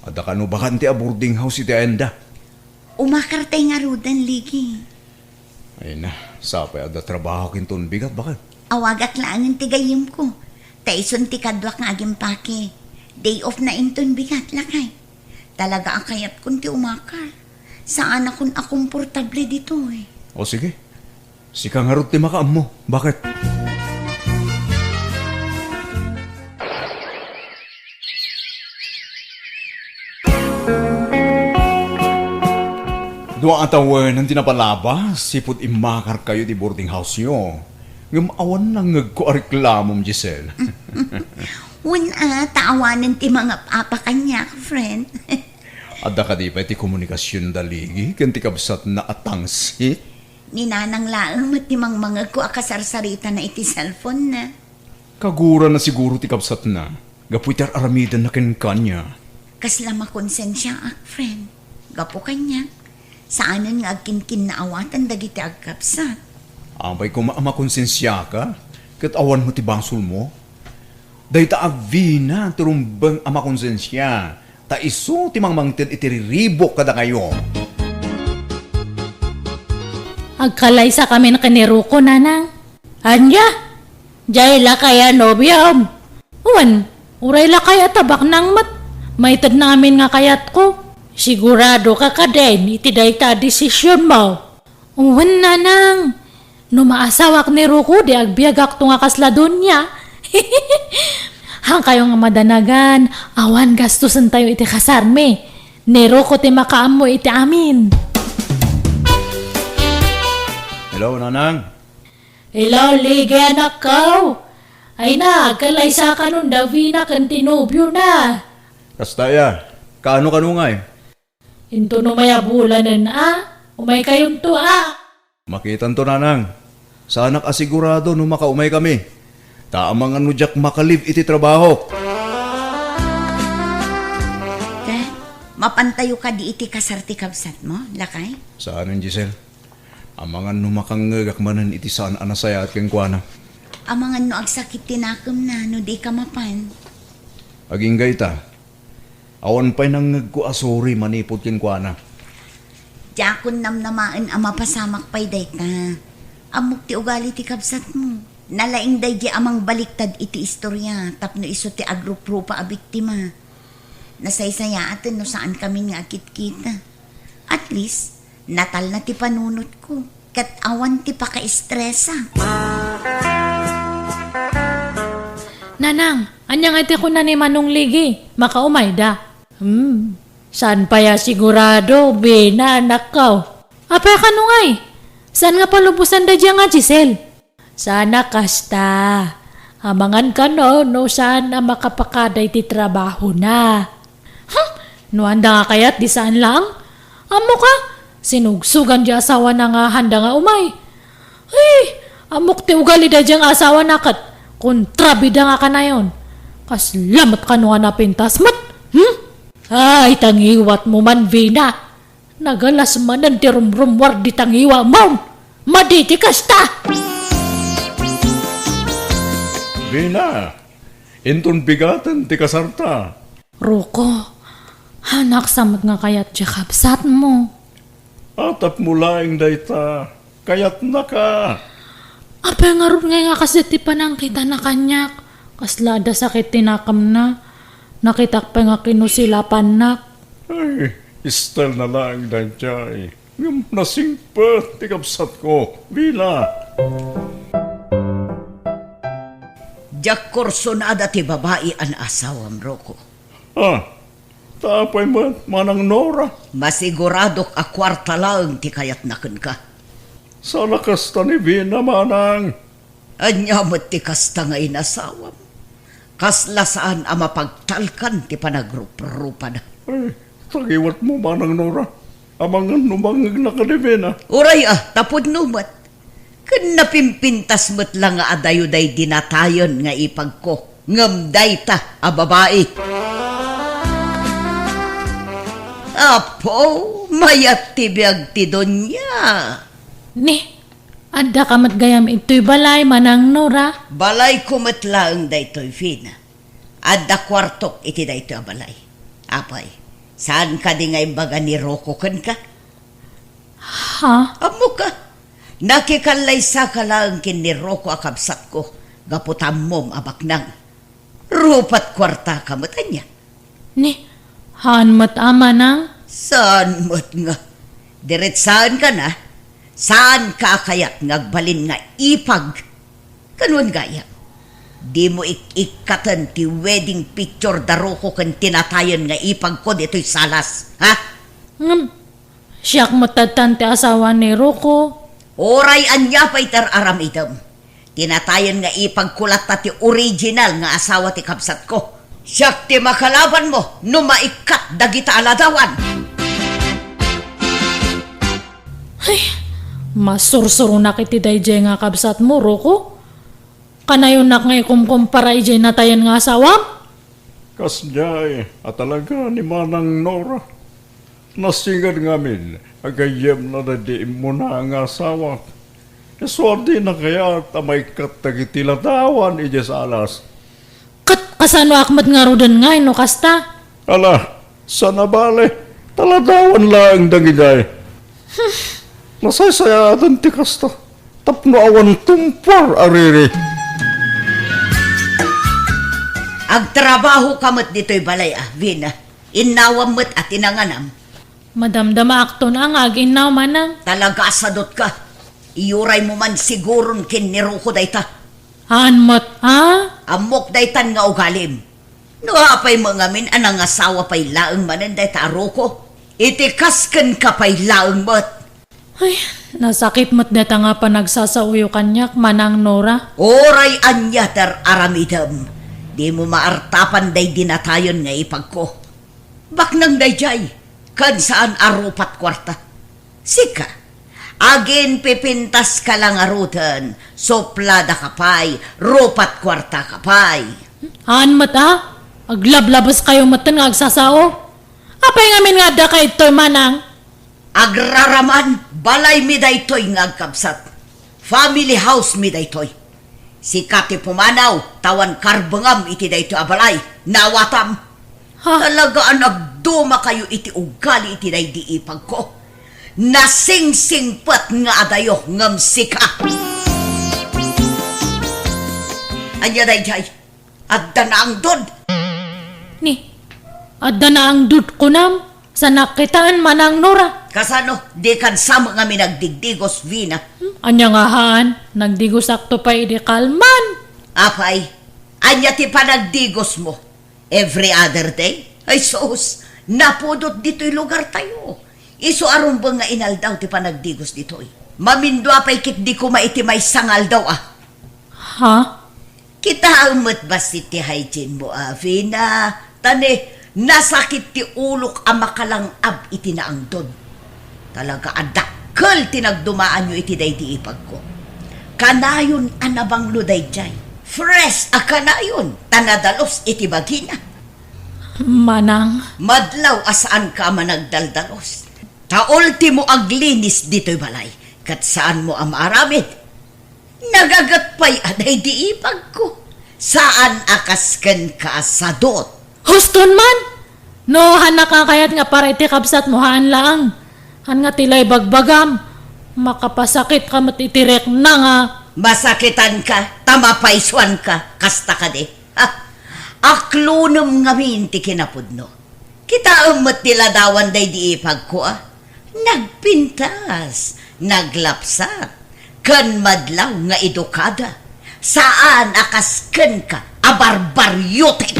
Ada ka no bakan ti a boarding house iti Enda. Umakartay nga rudan, Ligi. Ay na, sapay ada trabaho kinton bigat bakit? Awagak lang ang tigayim ko. Taison ti kadwak nga aging pake. Day off na inton bigat lakay. Talaga ang kayat kun ti umakar. Saan akong akomportable dito eh. O sige, sika nga rin ti makaam mo. Bakit? Dua atawan ang tinapalabas, sipot imakar kayo di boarding house nyo. Ngamawan na ngagkuariklamom, Giselle. Una, taawanan ti mga papa kanya, friend. Ada ka di pa iti komunikasyon daligi, kanti kabsat na atangsit. Ninanang laang matimang mga ko akasarsarita na iti cellphone na. Kagura na siguro ti kabsat na, gapuitar aramidan na kanya. Kasla makonsensya ak, friend. Gapo kanya. Saanan nga agkinkin na awatan dagiti agkapsat. Ambay ko makonsensya ka, kat awan mo ti basol mo. Dahita agvina, turumbang amakonsensya. Ta iso ti mangmangtin itiriribok kada kayo. Agkalay sa kami na kaniruko, nanang. Anya? Jay la kaya nobyam. Uwan, uray la kaya tabak nang mat. Maitad namin nga kayat ko. Sigurado ka ka din, itiday ta desisyon mo. Uwan, nanang. No maasawak ni Ruko, di agbiagak to nga kasladon niya. Hang kayo nga madanagan, awan gastusan tayo iti kasarme. Ni Ruko ti makaam mo iti amin. Hello, nanang. Hello, Ligi, anak ko. Ay na, kalay sa kanon Davina kan tinubyo na. Kastaya, kaano ngay? Into no maya bulanan umay kayong to Makitan to nanang. Sana asigurado no makaumay kami. Taamang ano jak makalib iti trabaho. Dad, mapantayo ka di iti kasarti kabsat mo, lakay? Saan Giselle? Amangan no makangagak manan iti saan anasaya at kengkwana. Amangan no agsakit tinakam na no di ka mapan. Aging gayta. Awan pa'y nang nagkuasuri manipod kengkwana. Jakon namnamaan ang mapasamak pa'y dayta. Amok ti ugali ti kabsat mo. Nalaing day di amang baliktad iti istorya. Tapno iso ti agrup-rupa a biktima. Nasaysayaan no saan kami nga akit-kita. At least, natal na ti panunot ko. Kat awan ti paka-estresa. Nanang, anyang iti ko na ni Manong Ligi. Makaumay da. Saan pa ya sigurado, bina anak ko. Apay ka nung ay? Saan nga palubusan da dyan nga, Giselle? Sana kasta. Amangan ka no saan na makapakaday ti trabaho na. No anda nga kayat di saan lang? Amo ka, Sinugsugan di asawa na nga handa nga umay. Ay, amok ti ugali da diyang asawa na kat. Kontrabida nga ka na yun. Kaslamat ka nga napintas mat. Ay, tangiwat mo man, Vina. Nagalas manan ti rumrumwar di tangiwa mo. Maditi kasta. Vina, inton bigatan ti kasarta. Roko, hanak samot nga kayat di kapsat mo. Atap mo laing dayta, kayat na ka. Apa nga ron nga kasi ti panang kita na kanyak. Kaslada sakit tinakam na. Nakitak pa nga kinusilapan na. Ay, istal na laing dayta. Ngam nasingpa, ti kapsat ko. Vina. Diyak korsonada ti babae an asawam, Roko. Tapay man, manang Nora. Masiguradok a kwarta lang ti kayat naken ka. Sa lakas ta ni Vina, manang. Anyamot ti kasta nga inasawam. Kasla saan a mapagtalkan ti panagrupa-rupa na. Ay, tagiwat mo, manang Nora. Amangan numangag na ka ni Vina. Uray tapod numat. Kan napimpintas mo't lang nga adayo-day dinatayon nga ipagko. Ngamday ta a babae. Apo, mayat ti biyag ti donya. Ni, adda ka matgayam ito'y balay manang Nora. Balay kumatlaang daytoy Vina. Adda kwartok iti daytoy a balay. Apay, saan ka di nga imbaga ni Roko kan ka? Ha? Amo ka. Nakikalay sa ka lang kin ni Roko akabsat ko. Gaputam mom abaknang. Rupat kwarta ka matanya. Ni, haan mat ama nang? Saan mo't nga? Diretsaan ka na? Saan ka kayat ngagbalin nga ipag? Kanwan gaya? Di mo ikatan ti wedding picture daro ko kan tinatayan nga ipag ko dito'y salas, ha? Siyak matatan ti asawa ni Roko. Oray anya pa'y aram idam. Tinatayan nga ipagkulat ta ti original nga asawa ti kapsat ko. Siyak ti makalaban mo, no maikat dagita aladawan. Ay, masursuro na kiti dayjay nga kapsat mo, Roko. Kanayon nak ngay kumkumpara ijay natayan nga asawam? Kasjay, at talaga ni manang Nora. Nasigad ngamin, agayem na di mo na ang asawa. Eswarte na kaya tamay katagitilatawan ije sa alas. Kat kasano akmat nga rodan ngay no kasta? Ala, sana bale, taladawan lang dagijay. Nasaysaya atan ti kasta, tapno awan tumpar ariri. Agtrabaho kamot dito'y balay Vina. Inawam mo't at inanganam. Madamdama akto na ang aginaw manang. Talaga asadot ka. Iyuray mo man siguron kin ni Roko dayta. Haan mat, ha? Amok daytan nga ugalim. Nuapay mo ngamin anang asawa pa'y laang manan dayta Roko. Itikasken ka pa'y laang mat. Ay, nasakit mat data nga pa nagsasauyo kanyak manang Nora. Oray anya aramidam. Di mo maartapan day dinatayon nga ipagko. Baknang dayjay. Kan saan arupat kwarta. Sika, agin pipintas ka lang arutan, soplada kapay, rupat kwarta kapay. Haan mat, ha? Aglablabas kayo matan nga agsasao. Apay ngamin nga da kay ito'y manang. Agraraman, balay mi daytoy nga agkabsat. Family house mi daytoy. Si Kati Pumanaw, tawan karbangam iti daytoy abalay, nawatam. Ha? Talaga nagduma kayo iti ugali iti day di ipag ko. Nasingsingpat nga adayo ngam sika. Anya day jay, adda na ang dod. Ni, adda na ang dud ko nam. Sa nakitaan manang Nora. Kasano, di kan sama nga mi nagdigdigos Vina. Anya nga haan, nagdigusakto pa idi kalman. Apay, anya ti panagdigos mo. Every other day? Ay sus, napudot dito'y lugar tayo. Iso arumbang nga inaldaw ti panagdigos dito'y. Mamindwa pa'y kit di ko maitimay sangal daw Ha? Kita ang matbasit ti hygiene mo Vina. Tane, nasakit ti ulok ang makalang ab iti naangdod. Talaga adakkel tinagdumaan nyo iti day di ipag ko. Kanayon anabang luday jay. Fresh a kanayon, tanadalos iti bagina. Manang, Madlaw asaan ka managdaldalos. Ta ultimo aglinis dito'y balay. Kat saan mo ang maaramid? Nagagatpay aday di ipag ko. Saan akasken ka sa dot? huston man! No, hanak ka kayat nga para iti kapsat mo haan lang. Han nga tilay bagbagam. Makapasakit ka matitirek na nga. Masakitan ka, tamapaiswan ka, kasta ka de. Ha? Aklunum ngamin ti kinapudno. Kita umot nila dawan day di ipag ko Nagpintas, naglapsat, kan madlaw nga edukada. Saan akasken ka, abarbaryote.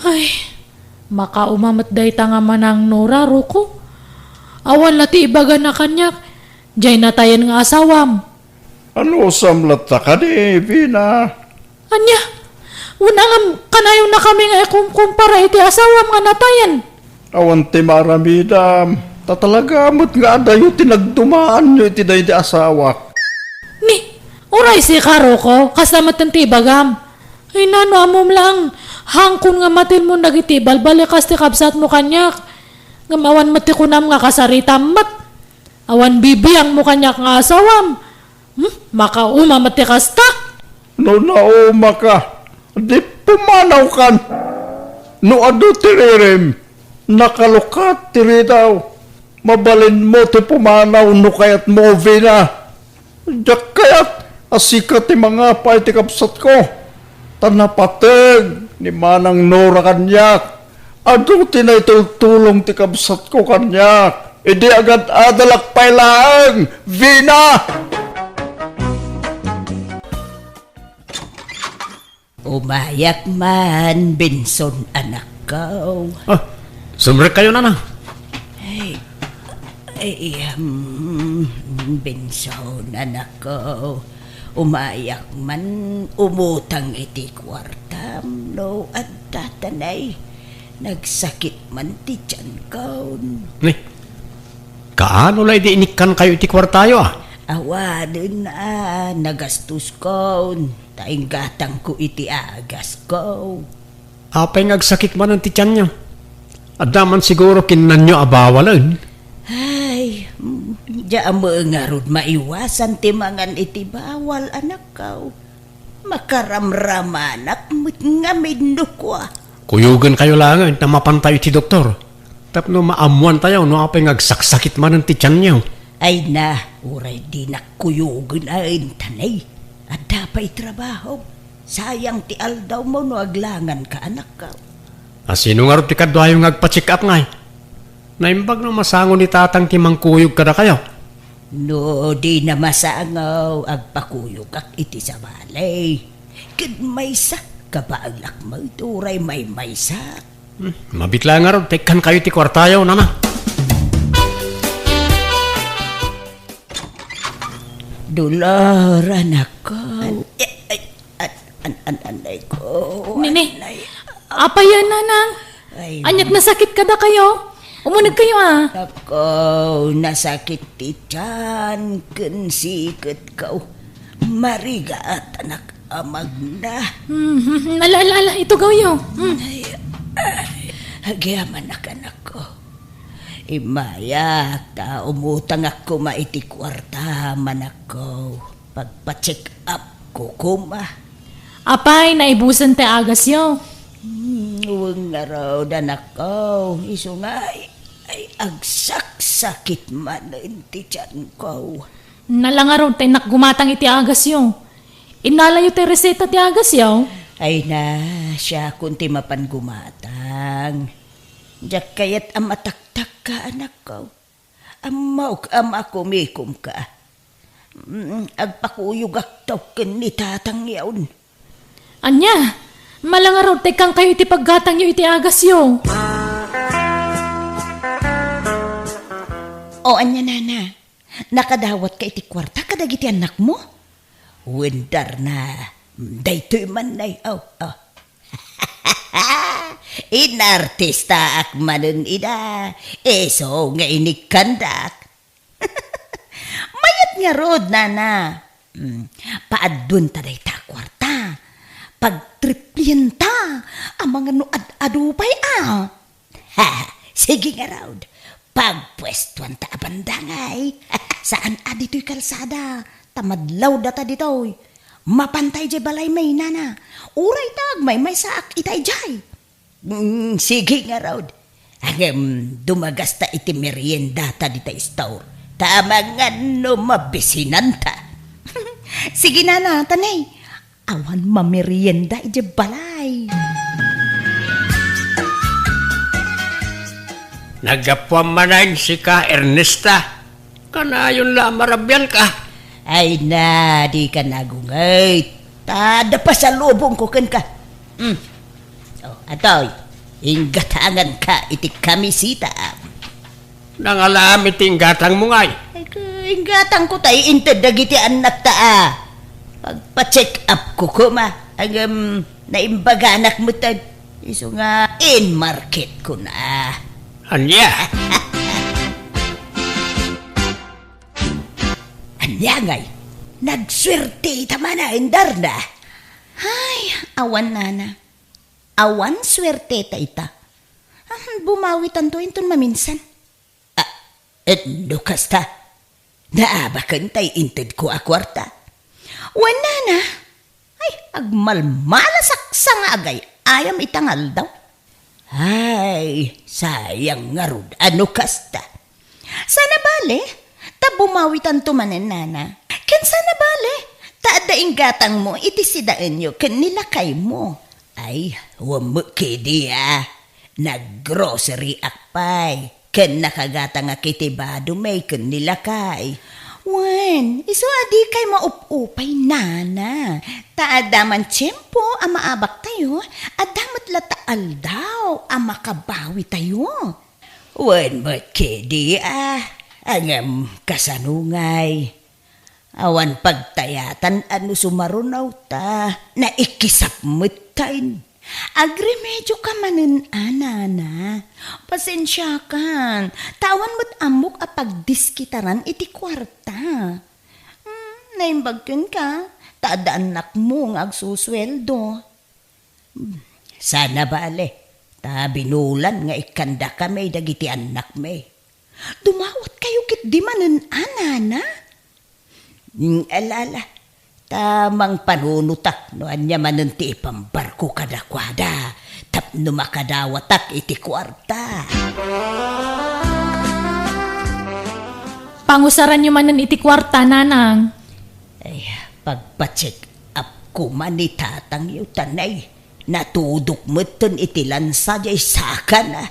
Ay, makaumamat day ta nga manang Nora, Ruko. Awan lati ibaga na kanyak. Diyay natayan nga asawam. Ano samlat ta ka di, Vina? Anya, una nga kanayon na kami nga kumpara iti asawam nga natayan. Awan ti maramidam. Tatalaga mo't nga adayo tinagdumaan nyo iti day di asawa. Ni, uray si Karo ko, kasamat ng tibagam. Ay nano amom lang, hangkon nga matin mo nagitibal, balikas ti kapsat mo kanyak. Ngamawan mati kunam nga kasaritam mat. Awan bibiyang mo kanyak nga asawam. Makauma mati kasta. No nauma ka, di pumanaw kan. No ado tirirem, nakalukat tiri daw. Mabalin mo ti pumanaw no kayat mo, Vina. Diyak kayat asikat ti mga pay ti kapsat ko. Tanapateg ni manang Nora kanyak. Ado tinaytultulong ti kapsat ko kanyak. Idi agad adalak pay lang, Vina! Umayak man, Benson, anak ko. Sumrek kayo na. Benson, anak ko. Umayak man, umutang iti kwartam, no, at tatanay. Nagsakit man ti tiyan ko. Ni, kaano lay di inikan kayo iti kwartayo Awadin na, nagastos ko. Taing gatang ko iti agas ko. Apay ngagsakit man ang tityan nyo. Adaman siguro kinan nyo abawalan. Ay, diyan mo nga rod maiwasan timangan iti bawal, anak ko. Makaramramanak nga midno ko. Kuyugan kayo lang na mapantay iti doktor. Tapno maamuan tayo no apay ngagsaksakit man ang tityan nyo. Ay na, uray di nakuyugan ay tanay. At dapay trabaho. Sayang ti aldaw mo no aglangan ka, anak ko. Sino nga rin ti kadwayo ngagpa-check up ngay? Naimbag na masango ni tatang timang kuyog kada kayo. No, di na masangaw agpakuyog ak iti sa balay. Kad maysa, kabaalak mo ituray may maysa. Mabitla nga rin, tekan kayo ti kwartayo, nana. Dolor, anak ko. Anay ko. Nini, apa yan, nanang? Ay, Anyat nasakit kada kayo? Umunag kayo Ako, nasakit ti tiyan, kansikit ko. Mariga at anak amag na. Ala, ito gawyo. Hagyaman anak ko. Imaya, ta umutang ako maiti kwarta manak ko. Pagpa-check up ko kuma. Apay, naibusan te agas yo. Huwag nga raw anak ko. Iso nga ay agsak-sakit man ti tiyan ko. Nalangaraw te nakgumatang iti agas yo. Inalayo te reseta ti agas yo. Ay na, siya kunti mapan gumatang. Diyak kayat amataktak ka, anak ko. Amaw ako mikom ka. Agpakuyog aktaw ken ni tatang yaon. Anya, malangaraw te kang kayo iti paggatang yo iti agas yo. O anya nana, nakadawat ka iti kwarta kadagiti anak mo? Wendar na, daytoy man nay, Inartista ak manen ida. So nga inikandak. Mayat nga rod, nana. Paadun taday ta kwarta. Pagtriplyan ta. Ang mga nuad-adupay Ha, sige nga rod. Pagpwestuan ta abandangay. Saan adito'y kalsada? Tamadlaw data dito'y. Mapantay jay balay may nana. Uray tag may saak itay jay. Sige nga rod. Dumagas ta iti merienda ta dita store. Tama nga no mabisinanta. Sige nana, tanay. Awan mamerienda iti balay. Nagapwam manayin si ka Ernesta. Kanayon la marabyan ka. Ay na, di ka nagungay. Tada pa sa lubong ko kan ka. Atoy, inggatangan ka iti kamisita. Nangalam iting gatang mo ngay. Ay, inggatang ko tayo inted dagiti anak ta. Pagpa-check up ko kuma. Ang naimbaganak mo tayo. Iso nga, in market ko na. Anya? Anya ngay, nagswerte tama na indar na. Ay, awan nana. Awan swerte ta ita. Bumawi tanto inton maminsan. Lukas ta. Naabakan tay inted ko akwarta. Wan nana. Ay, agmalmalasak sa nga agay. Ayam itangal daw. Ay, sayang nga rod. Ano kasta? Sana bale, ta bumawitan tumanen nana. Ken sana bale, ta daing gatang mo, iti sidaan nyo, ken nilakay mo. Ay, wamukidi nag-grocery akpay. Ken nakagatang akitibado may ken nilakay. Wen, iso adi kay maup-upay nana. Taadaman tiyempo ang maabak tayo, adamat lataal daw ang makabawi tayo. Wen, ba't kedi angam kasanungay. Awan pagtayatan ano sumarunaw ta, na ikisap mutain. Agremedyo ka manin anana. Pasensya kan. Tawan mo't amok a pagdiskitaran iti kwarta. Naimbagkin ka. Taadaan nak mo ng agsusweldo. Sana bale. Ta binulan nga ikanda kami dagiti anak may. Dumawat kayo kit di manin anana. Alala. Tamang panunutak no anya manen ti ipambarko kadakwada tapno makadawatak iti kwarta. Pangusaran nyo manen iti kwarta, nanang. Ay, pagpa-check up ko man ni tatang yu tanay. Natudok mo ton iti lansa jay sakan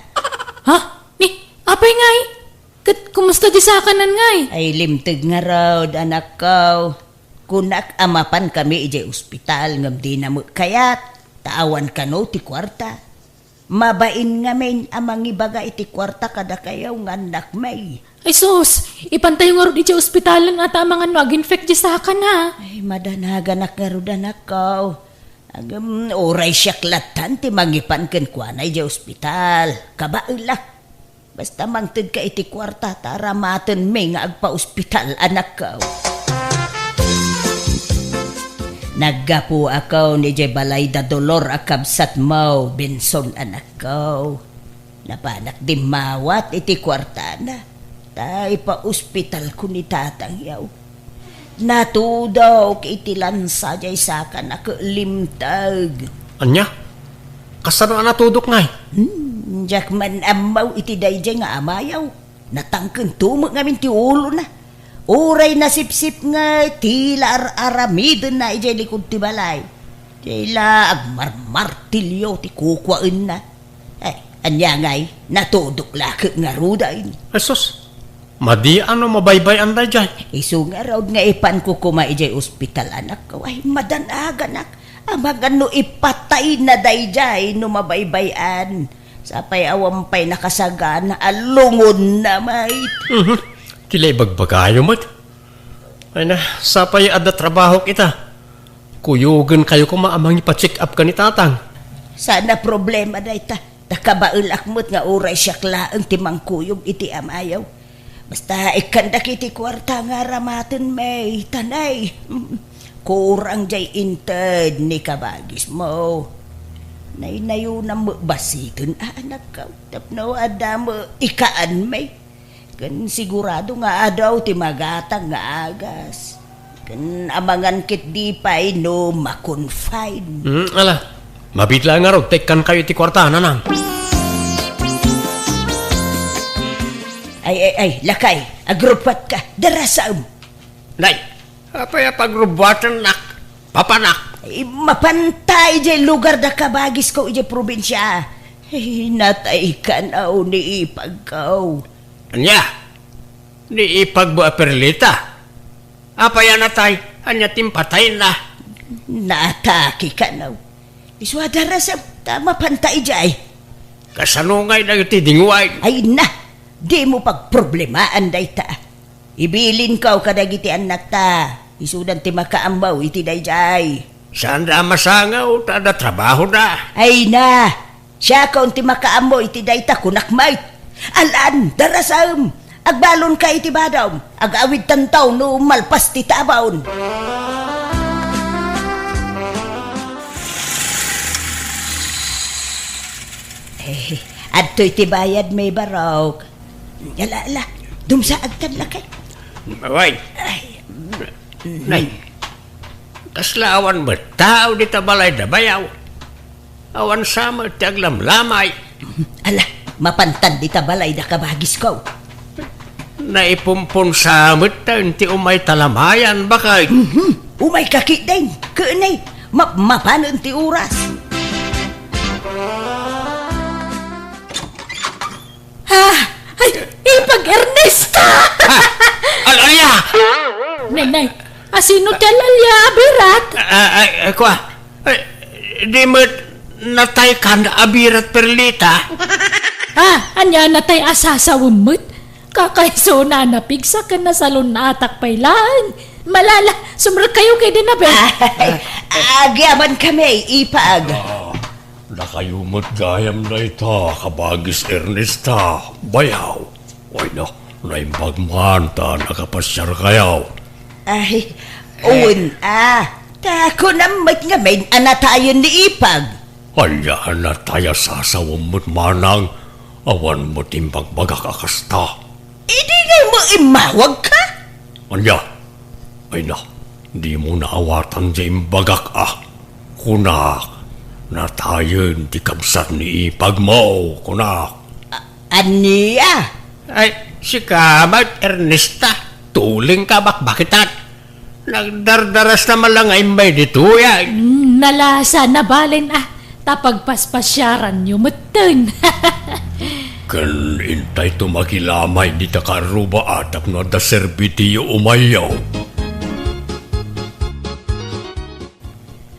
Ha? Apay ngay? Kumusta di sakanan ngay? Ay limtig nga raw anak ko. Kunak amapan kami ijay ospital ngam di na mo kayat taawan ka no ti kwarta. Mabain nga men amang ibaga iti kwarta kada kayaw nga anak may. Ay sus, ipantay nga ro di ospitalan at mga nag-infect di sakan ha. Ay madanagan nga ro anak ko. Agam oray siya klatan ti mangipan ken kuanay ijay ospital. Kabailak. Basta mangted ka iti kwarta taramaten may nga agpa ospital anak ko. Naggapo ako ni Jay Balay da Dolor akabsat mo, Benson anak ko. Napanak di mawat iti kwarta na. Tay pa ospital ko ni tatang yaw. Natudaw iti lansa jay sakan ako limtag. Anya? Kasano ang natudok ngay? Jakman amaw iti dayjay nga amayaw. Natangken tumo ngamin ti ulo na. Uray na sip-sip nga tila aramidon na ijay likod ti balay. Tila agmarmartilyo ti kukwaan na. Ay, anya ngay, natudok lakit nga rudain. Jesus, madi ano mabaybay anday jay? Isu nga raw nga ipan ko kuma ijay ospital anak ko. Ay, madanaga anak. Amag ano ipatay na dayjay no mabaybayan. Sapay awampay nakasagan na alungon na mait. Kilay bagbagayo mo't. Ay na, sapay ada trabaho kita. Kuyugan kayo kung maamang ipa-check up ka ni tatang. sana problema na ita. Takabailakmot nga uray siya klaang timangkuyog iti amayaw. Basta ikandak iti kwarta nga ramaten may tanay. Kurang jay inted ni kabagis mo. Nainayo na mo basiton anak ka. Tapno ada mo ikaan may. Kan sigurado nga adaw ti magatang nga agas. Kan amangan kit di pa'y no makonfine. Ala, mabitla nga ro, tekan kayo ti kwarta, nanang. Ay, lakay, agrupat ka, darasam. Nay, apaya pagrubatan nak, papanak. Ay, mapantay jay lugar da kabagis ko ijay probinsya. Ay, natay ka na o ni ipagkaw. Anya, ni ipagbo a perlita. Apaya natay, anya timpatay na. Nataki ka na. Iswa darasam, tama pantay jay. Kasanungay na iti dingway. Ay na, di mo pagproblemaan day ta. Ibilin ka o kadagiti anak ta. Isudan ti makaambaw iti day jay. Saan da masangaw, tada trabaho na. Ay na, siya ka ti makaambaw iti day ta kunakmay. Alan, darasam, agbalon ka iti badaw. Agawid tantaw no malpas ti tabaon. Adto'y ti bayad may barok. Ala, dumsaag kan lakay. Way, nay, kaslawan mo, tao di tabalay da bayaw. Awan sama ti aglamlamay. Ala, mapantan di tabalay da kabagis ko. Naipumpun sa mutan ti umay talamayan bakay. Umay kakit din, kaanay, mapanan ti oras. Ay, ipag Ernesta! Alaya! Nay, asino ti alalya, abirat? Kwa, di mo natay ka na abirat perlita? Anya natay asasawon mo't? Kakaiso na napigsa ka na salon na atak pailan. Malala, sumrag kayo kay dinabel. Agyaman kami, ipag. Nakayumot gayam na ita, kabagis Ernesta, bayaw. Way na, naimbagman ta, nakapasyar kayaw. Ay, tako namit nga may anatayon ni ipag. Anya na tayo sasawamot manang, awan mo timbagbagak akasta. Hindi na mo imawag ka? Anya, ay na, di mo naawatan dyan bagak kunak. Natayon ti kamsat ni ipag mo, kunak. Aniya? Ay, si Kamat Ernesta, tuling ka bakbakitan. Nagdardaras na malangay may dituyan. Nalasa na balin tapagpaspasyaran nyo matan. Kan intay tumakilamay di takaruba atap na da serbitiyo umayaw.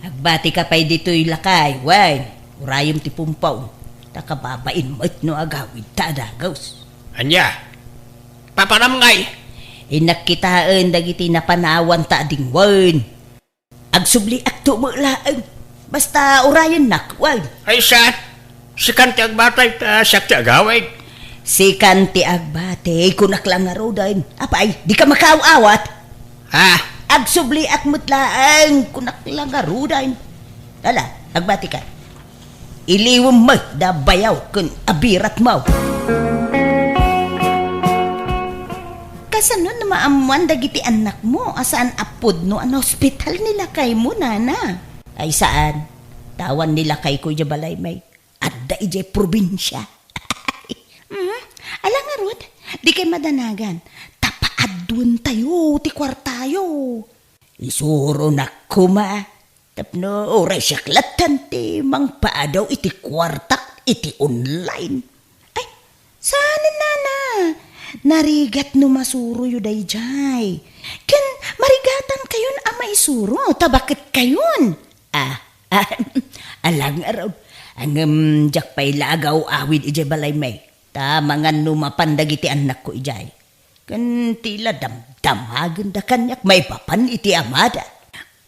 Agbati ka pa'y dito'y lakay, way. Urayom ti pumpaw. Takababain mo't no agawid tadagaws. Anya, papanamngay. Inakitaan dagiti napanawan ta dingwan. Agsubli at tumulaan. Basta urayan nakwag. Ay saan? Si kanti agbatay siyak ti agawid. Si kanti agbate, kunak lang nga rodan. Apay, di ka makaawat. Agsubli at mutlaan, kunak lang nga rodan. Ala, agbati ka. Iliwam mo da bayaw kun abirat mo. Kasano na maamuan dagiti anak mo? Asaan apod no an hospital nila kay mo, nana? Ay saan? Tawan nila kay Kuya Balay may. Adda ijay probinsya. Alang nga Rod, di kay madanagan. Tapaadun tayo, ti kwartayo. Isuro na kuma. Tapno, oray siyaklatan ti mang paadaw iti kwartak iti online. Ay, sana nana. Narigat no masuro yu day jay. Ken marigatan kayon ama isuro. Tabakit kayon? Alang araw. Ang jak pa'y lagaw awid ijay balay may. Tamangan no mapandag iti anak ko ijay. Kan tila damdamagan da kanyak may papan iti amada.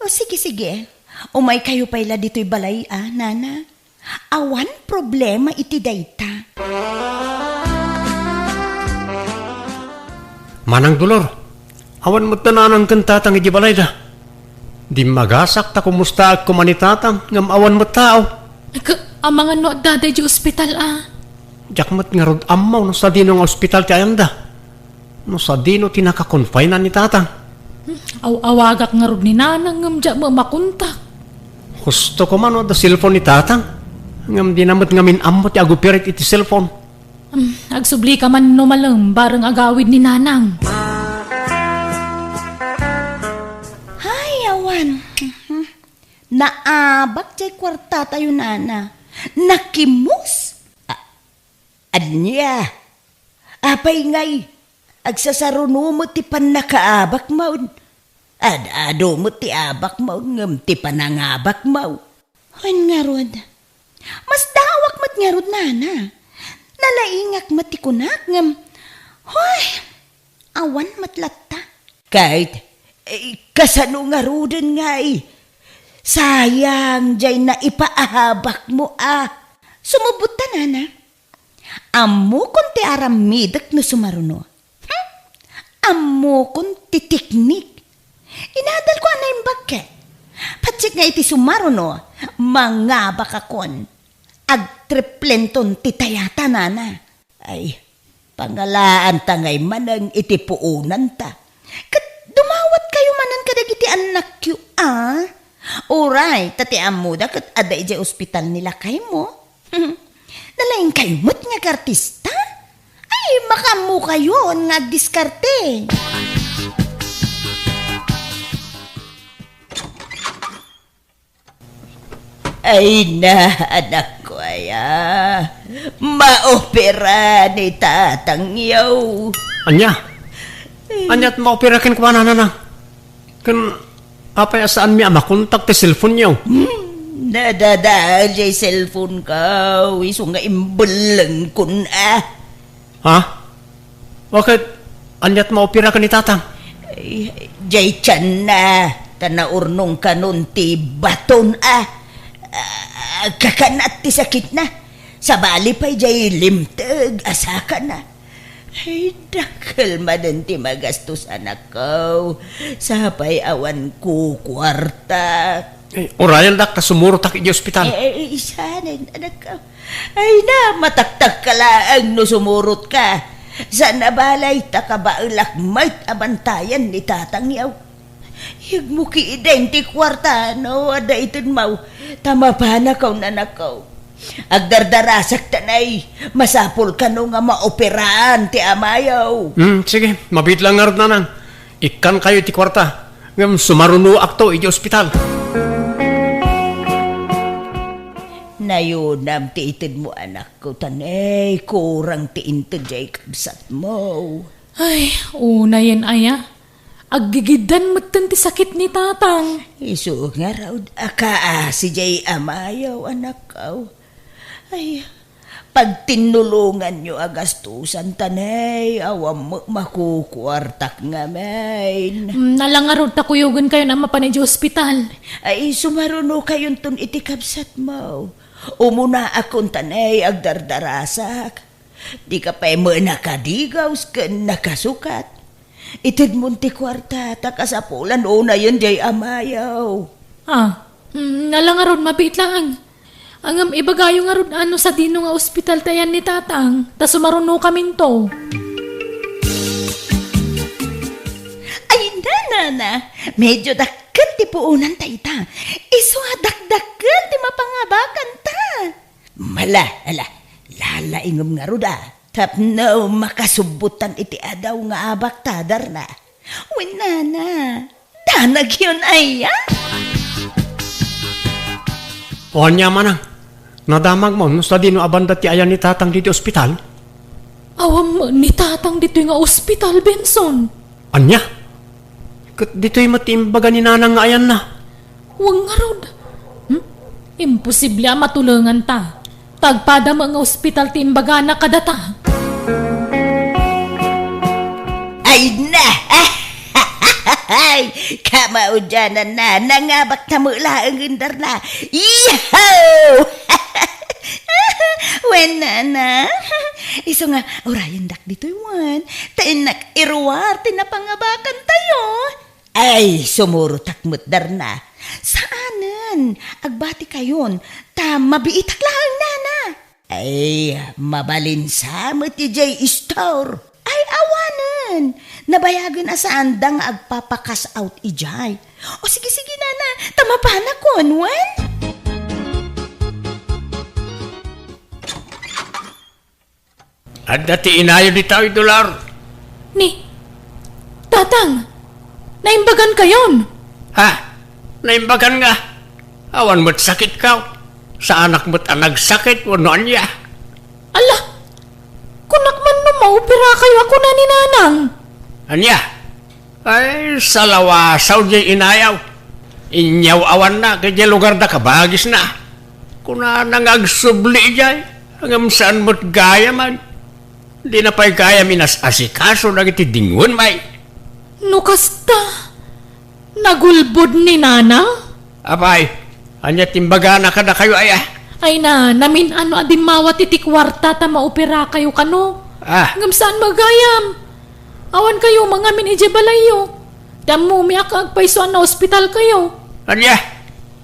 O sige. Umay kayo pa'y la dito'y balay nana. Awan problema iti dayta. Manang Dolor, awan mo tananang kan tatang iti balay da. Di magasak ta kumusta at kumanitatang ngam awan mo tao. Ang mga no daday di ospital Jakmat nga rod amaw no sa dino nga ospital ti ayanda. No sa dino tinaka-confine na ni tatang. Awagak nga rod ni nanang ngam dya mo makuntak. Gusto ko man da cellphone ni tatang. Ngam dinamot ngamin amot ti agupirit iti cellphone. Agsubli ka man no malam bareng agawid ni nanang. Ay, awan. Naabak jay kwarta tayo nana. Nakimus. Anya. Apay ngay. Agsasaruno mo ti panakaabak maun. Ado mo ti abak maun ngam ti panangabak mau. Han nga rod. Mas dawak mat nga rod nana. Nalaingak mat ti kunak ngam. Hoy. Awan matlatta. Kahit kasano nga rodin ngay. Sayang jay na ipaahabak mo Sumubot nana. Amo kon ti aramidak no sumaruno. Amo kon ti teknik. Inadal ko anay bagke. Patsik nga iti sumaruno, mangabak akon. Agtriplenton ti tayata nana. Ay, pangalaan ta ngay manang iti puunan ta. Kat dumawat kayo manan kadag iti anak yu Uray, tati amo da kat aday jay ospital nila kay mo. Nalaing kayo mo't nga kartista? Ay, makamu kayo nga diskarte. Ay na, anak ko maopera ni tatang yaw. Anya? Anya't maoperakin ko na Kan, apay asaan mi makontak ti cellphone niyo? Nadadaan jay cellphone ka. Iso nga imbalang kun Ha? Bakit? Anya't maopera ka ni tatang? Jay tiyan na. Tanaurnong kanon ti baton kakanat ti sakit na. Sabali pa'y jay limtag. Asaka na. Ay, dakal madan ti magastos anak ko. Sapay awan ko kwarta. Orayan dak, sumuro tak iti ospital. Isa na, anak ko. Ay na, mataktak ka laang no sumurot ka. Sa nabalay, takabailak mait abantayan ni tatang yaw. Hig mo kiidain ti kwarta, no, ada itin mau. Tama pa na kaw nanakaw. Agdardarasak tanay, masapol ka no nga maoperaan ti amayaw. Sige, mabit lang nga rin nanang. Ikan kayo ti kwarta. Ngam sumaruno akto iti ospital. Nayunam ti itid mo anak ko tanay, kurang ti into jay kabsat mo. Ay, una yan Aggigidan matan ti sakit ni tatang. Isu nga raw, si jay amayaw anak ko. Ay, pag tinulungan nyo agastusan tanay, awam makukwartak nga main. Nalangarod ta kuyugan kayo na mapanay hospital. Ay, sumaruno kayon ton iti kabsat mo. Umuna akong tanay agdardarasak. Di ka pa'y nakadigaws ka nakasukat. Itid munti kwarta, takasapulan una yun jay amayaw. Nalangarod mabit lang. Angam ibagayo nga ron sa dino nga ospital tayan ni tatang. Ta sumaruno kamin to. Ay, na. Medyo dakkan ti puunan ta ita. Iso dakdakan ti mapangabakan ta. Lalaingam nga ruda. Tapno makasubutan iti adaw nga abak tadar na. Uy, nana. Danag yun O anya manang. Nadamag mo, sa dino abanda ti ayan ni tatang dito ospital? Awam mo ni tatang dito nga ospital, Benson. Anya? Kat dito'y matimbaga ni nanang nga ayan na. Huwag nga rod. Imposible matulungan ta. Tagpada mo nga ospital timbaga na kadata. Ay na! Ay, kamaujanan na, nangabak na mula ang gandar na. Iyaw! Wen na. Iso nga, orayan dak dito yuan. Tainak irwar, tinapangabakan tayo. Ay, sumuro takmut dar na. Saanan? Agbati kayon, ta mabiitak lang nana. Ay, mabalinsa mo ti J. Store. Ay, awanan. Nabayagan na sa andang agpapakas out ijay. O sige, nana, tamapana kon, wen? At dati inayo di tayo dolar. Ni, Tatang, naimbagan kayon. Ha? Naimbagan nga. Awan mo't sakit ka. Sa anak mo't anag sakit, wanoan niya. Ala, kunak man no maupira kayo ako na ni Nanang. Anya? Ay, salawasaw di inayaw. Inyaw awan na, kaya lugar na kabagis na. Kuna nangagsubli jay, hanggang saan mo't gaya man. Di na pa'y gaya minas asikaso na iti dingon may. No kasta, nagulbod ni Nana? Apay, anya timbaga na kada kayo ay Ay na, namin ano adimawat iti kwarta ta maupira kayo kano. Ngam saan magayam? Awan kayo mga min ije balayo. Damo mi agpaisoan na ospital kayo. Anya?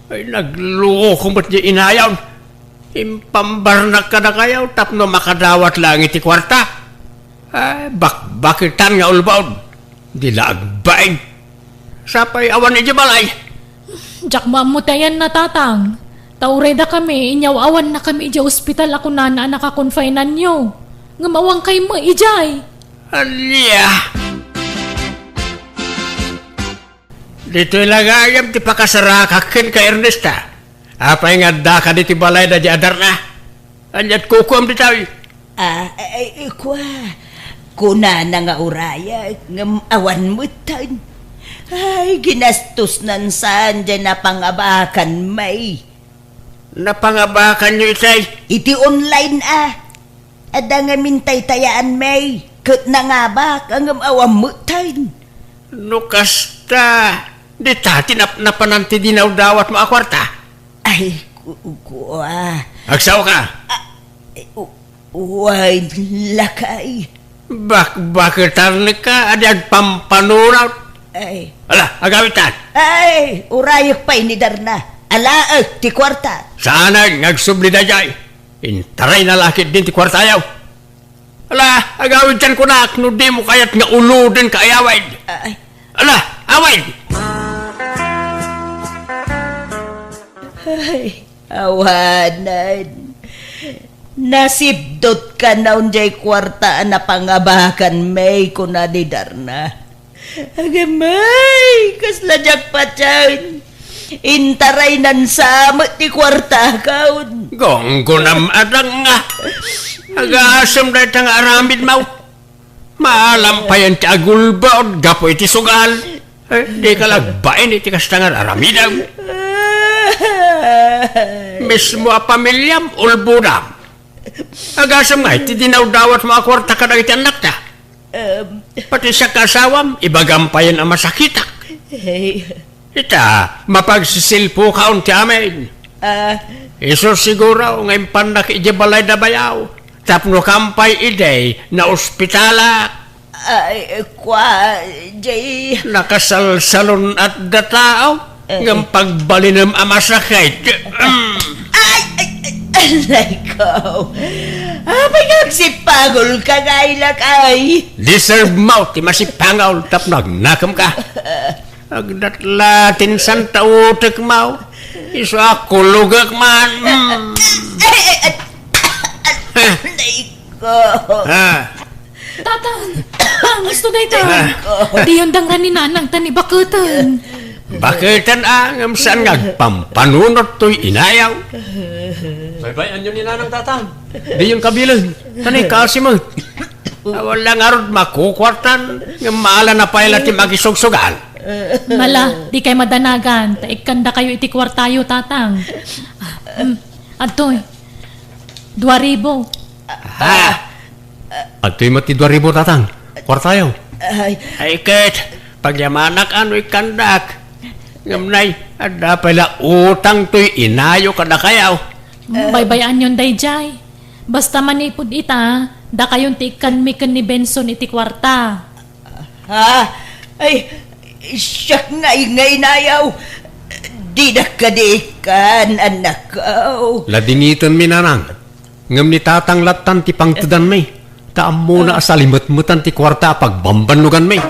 Ay nagluko kumot di inayaw. Impambarnak ka na kayo, tapno makadawat lang iti kwarta. Ay, bakitan nga ulbaon. Di laagbain. Sapay awan iti balay. Jak mamutayan na Tatang. Taureda kami, inyaw awan na kami ije ospital ako na nakakonfinan nyo. Ngamawang kay mo ijay. Alya. Dito ilagayam ti pakasarakakin ka Ernesta. Apay nga da ka diti balay da di adar na. Anyat kukuam di tayo. Kuna na nga uraya, ngam awan mo tan. Ay, ginastos nan saan dyan na pangabakan may. Napangabakan nyo itay. Iti online Ada nga mintay tayaan may. Kat na nga bak, ang awan mo tan. Nukasta. Di tati napananti dinaw dawat mo akwarta. Ay, Agsaw ka. Uy, lakay. Bakit ka? Adyag pampanunaw. Ay, Ala, agawitan. ay, urayok pa inidar na. Ala, ti kwarta. Sana nagsubli na jay. Intaray na lakit din ti kwartayaw. Ala, agawitan ko na. No di mo kayat nga uludin ka ayaway. Ay, Ala, away. ay, awanan. Nasibdot ka na unjay kwarta na pangabakan may kunadidar na. Agamay, kasla jak pa dyan. Intaray nan sa ti kwarta kaun. Gonggonam adang nga. Agasam na itang aramid mau. Maalampayan ti agulbaon. Gapo iti sugal. Di ka lagbain iti kastangan aramidaw. Mismo a pamilyam ulbudam. Agasam nga iti dinawdawat mga kwarta ka na iti anak na. Pati sa kasawam, ibagampayan ang masakitak. Hey, Ita, mapagsisilpo ka unti amin. Iso siguro ngayon panak ijabalay na bayaw. Tapno kampay iday na ospitala. ay, jay. Nakasalsalon at datao. Ng pagbalinam ang masakit. Alay ko. Abay nagsipagol ka gailak ay. Deserve mo, ti masipangaw tap nagnakam ka. Agdatlatin santa utek mo. Iso ako lugak man. Alay ko. Tatang, gusto na ito. Di yung dangan ni Nanang tani bakutan. Bakitan ang saan nga pampanunot to'y inayaw. Baybayan nyo ni Nanang Tatang. Di yung kabilang. Tanay kasi mo. Walang arod makukwartan. Nga maala na pala ti magisugsugan. Mala, di kay madanagan. Taikanda kayo iti kwartayo, Tatang. Adoy, 2,000. At to'y mati 2,000 Tatang. Kwartayo. Ay, Ay ket, pagyamanak ano'y kandak. Ngamnay, ada pala utang to'y inayo ka na kayaw. Baybayan yun, Dayjay. Basta manipod ita, da kayon ti ikan mi ken ni Benson iti kwarta. Ha? Ay, siyak ngay nayaw. Di na kadikan, anak ko. Ladingitan mi nanang. Ngam ni tatang latan ti pangtudan may. Taam mo na asalimot-mutan ti kwarta pagbambanugan may.